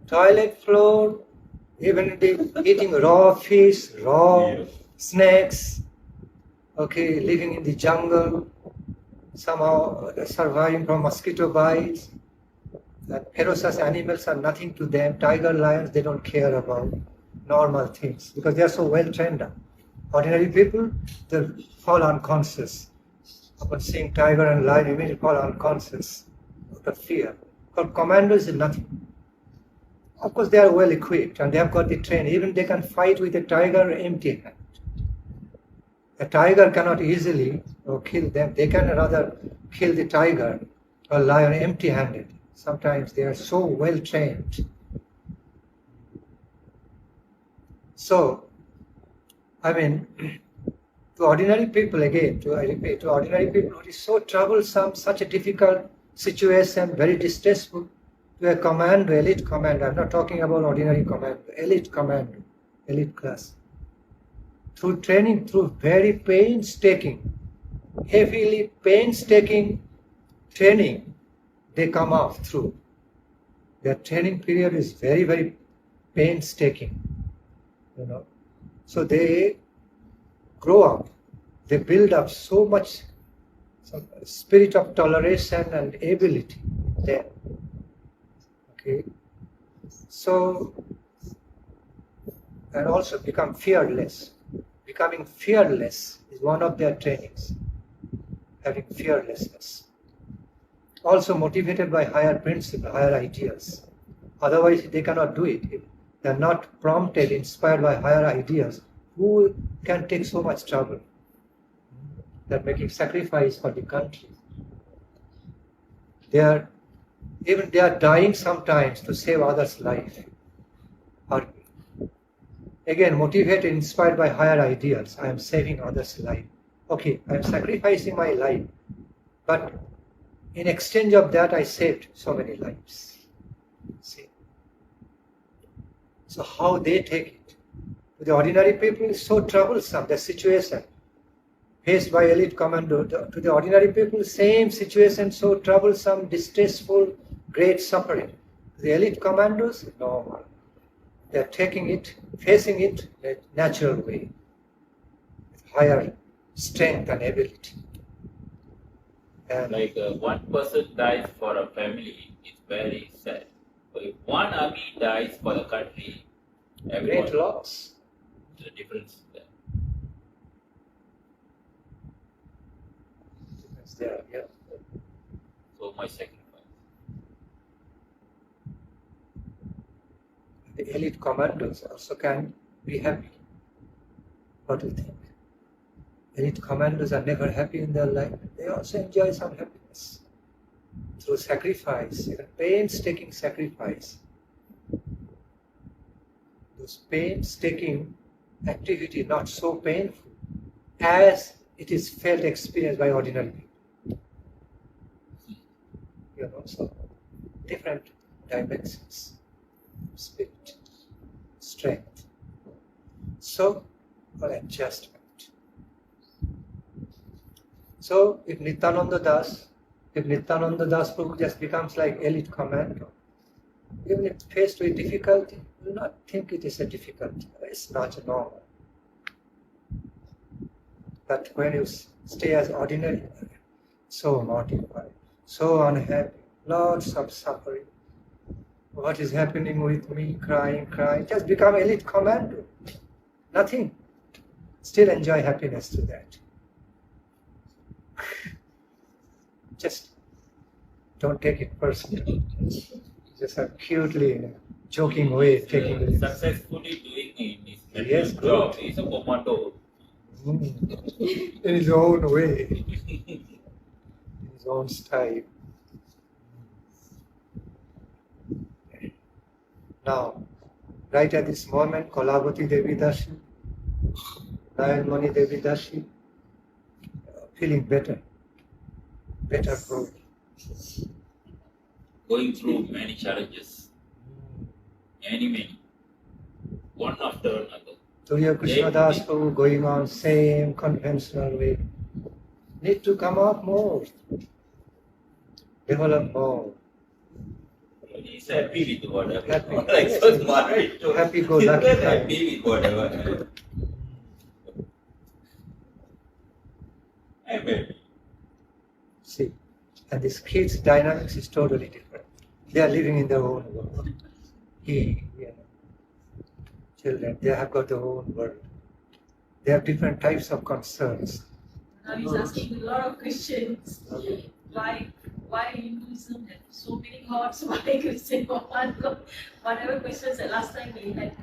Toilet floor, even eating raw fish, raw snakes, okay, living in the jungle, somehow surviving from mosquito bites. That ferocious animals are nothing to them. Tiger, lions, they don't care about normal things because they are so well trained up. Ordinary people, they fall unconscious. Upon seeing tiger and lion, immediately fall unconscious out of fear. But commandos is nothing. Of course, they are well equipped and they have got the training. Even they can fight with a tiger empty hand. A tiger cannot easily or kill them. They can rather kill the tiger or lion empty-handed. Sometimes they are so well trained. So, I mean, to ordinary people, again, I repeat, to ordinary people, it is so troublesome, such a difficult situation, very distressful, to a commando, elite commando. I'm not talking about ordinary commando, elite commando, elite class. Through training, through very painstaking, heavily painstaking training, they come out through. Their training period is very, very painstaking, you know. So they grow up, they build up so much spirit of toleration and ability there. Okay. So, and also become fearless. Becoming fearless is one of their trainings. Having fearlessness. Also motivated by higher principles, higher ideas. Otherwise they cannot do it. If they are not prompted, inspired by higher ideas, who can take so much trouble? They are making sacrifice for the country. They are dying sometimes to save others' life. Or again, motivated, inspired by higher ideals. I am saving others' life. Okay, I am sacrificing my life, but in exchange of that, I saved so many lives. See? So how they take it? To the ordinary people, it's so troublesome, the situation faced by elite commando. To the ordinary people, same situation, so troublesome, distressful, great suffering. To the elite commandos, normal. They are taking it, facing it in a natural way, with higher strength and ability. And Like one person dies for a family, it's very sad. But if one army dies for the country, everyone, great loss. the difference is there. It's there, yeah. So much sacrifice. The elite commandos also can be happy. What do you think? Elite commandos are never happy in their life. They also enjoy some happiness through sacrifice, even painstaking sacrifice. Those painstaking activity not so painful as it is felt, experienced by ordinary people. You know, so different dimensions, spirit, strength. So, for adjustment. So, if Nityananda Das Prabhu just becomes like elite commando, even if faced with difficulty, do not think it is a difficulty. It's not normal. But when you stay as ordinary, so mortified, so unhappy, lots of suffering. What is happening with me? Crying. Just become elite commando. Nothing. Still enjoy happiness to that. Just don't take it personally. Just a cutely, in a joking way, taking it. Successfully doing in his Yes, job, good. he's a commando. In his own way, in his own style. Now, right at this moment, Kolabati Devi Dashi, Nayanmani Devi Dashi, feeling better for Going through many challenges. Many. One after another. Surya Krishna Das Prabhu going on same conventional way. Need to come out more, develop more. He's happy with whatever. Happy. Like so married to Happy go lucky. He's happy with whatever. I'm happy. See, and this kids' dynamics is totally different. They are living in their own world. Children, they have got their own world. They have different types of concerns. Now he's asking a lot of questions. Why Hinduism has so many gods? Why Christian one God? Whatever questions that last time we had.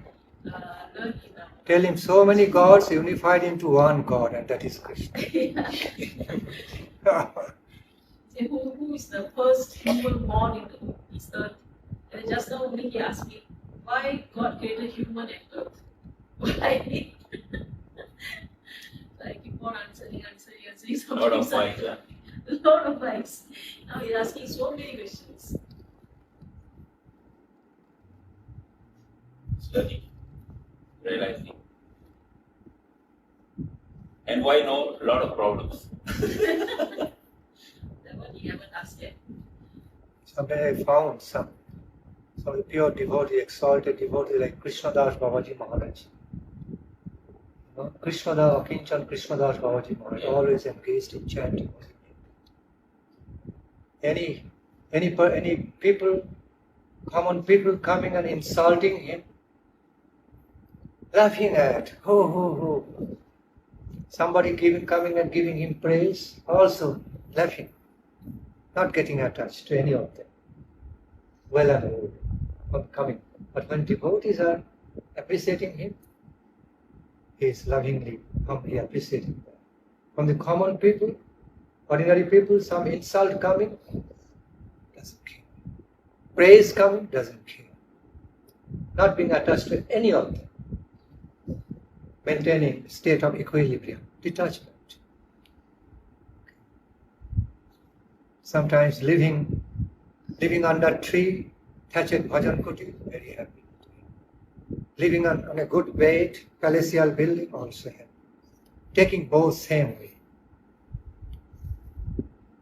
learn in Tell him so many gods unified into one God, and that is Krishna. Say, who is the first human born in this earth? And just now only he asked me, why God created human and earth? Why? So I keep on answering. Lot of fights, huh? A lot of fights. Now he's asking so many questions. Study, realizing. And why no? A lot of problems. That one he haven't asked yet. Someday I found some pure devotee, exalted devotee like Krishnadas Babaji Maharaj. You know, Krishnadas, Akinchan Krishnadas Babaji Maharaj, always engaged in chanting. Any people, common people coming and insulting him, laughing at, ho ho ho. Somebody coming and giving him praise, also laughing, not getting attached to any of them. Well and old, coming. But when devotees are appreciating him, he is lovingly, humbly appreciating them. From the common people, ordinary people, some insult coming, doesn't care. Praise coming, doesn't care. Not being attached to any of them. Maintaining a state of equilibrium, detachment. Sometimes living under tree, thatched bhajan kuti, very happy. Living on a good bed, palatial building, also happy. Taking both same way.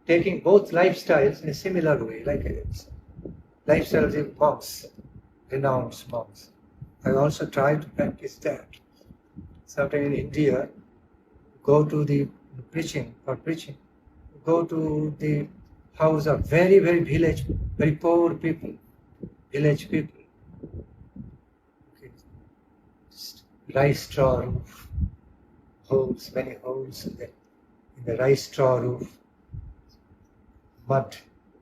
Taking both lifestyles in a similar way, like lifestyles of monks, renounced monks. I also try to practice that. Sometimes in India, go to the preaching, go to the house of very, very village, very poor people, village people. Okay. Rice straw roof, holes, many holes in the rice straw roof, mud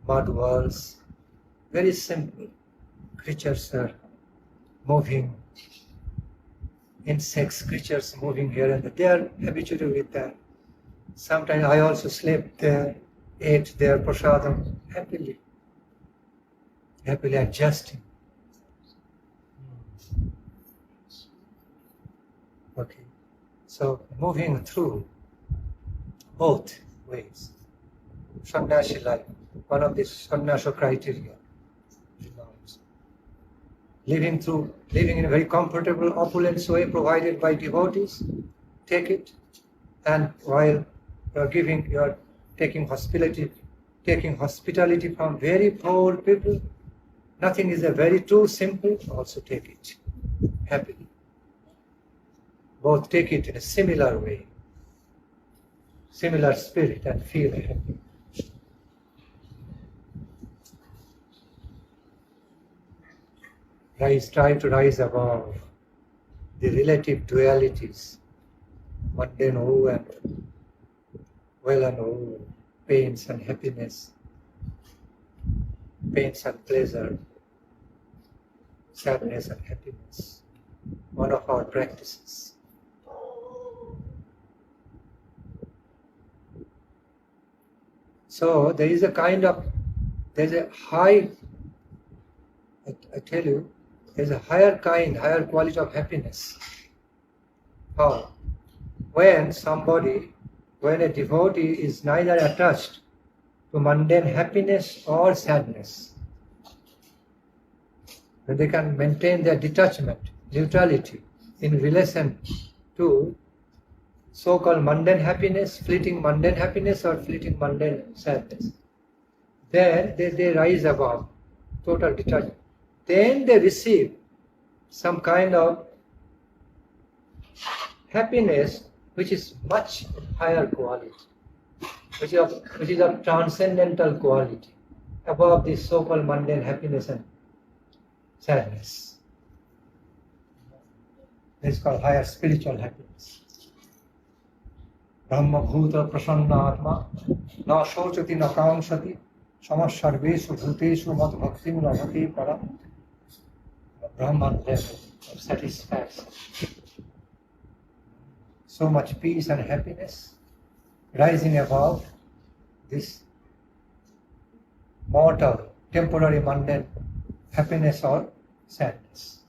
walls, very simple. Creatures are moving. Insects, creatures moving here and there. They are habituated with that. Sometimes I also slept there, ate their prasadam, happily adjusting. Okay, so moving through both ways. Sannyasi life, one of the sannyasa criteria. Living in a very comfortable, opulent way provided by devotees, take it, and while you're taking hospitality from very poor people, nothing is very too simple, also take it happily. Both take it in a similar way, similar spirit, and feel happy. Try to rise above the relative dualities, mundane woe and well and woe, pains and happiness, pains and pleasure, sadness and happiness. One of our practices. So there's a high, I tell you, there's a higher quality of happiness. How? When a devotee is neither attached to mundane happiness or sadness, when they can maintain their detachment, neutrality in relation to so-called mundane happiness, fleeting mundane happiness or fleeting mundane sadness, then they rise above total detachment. Then they receive some kind of happiness which is much higher quality, which is of transcendental quality, above this so-called mundane happiness and sadness. This is called higher spiritual happiness. Brahma bhuta prasanna atma na shochati na kamsati samas sarveshu bhuteshu mad bhaktim labhati param. Brahman level of satisfaction. So much peace and happiness rising above this mortal, temporary, mundane happiness or sadness.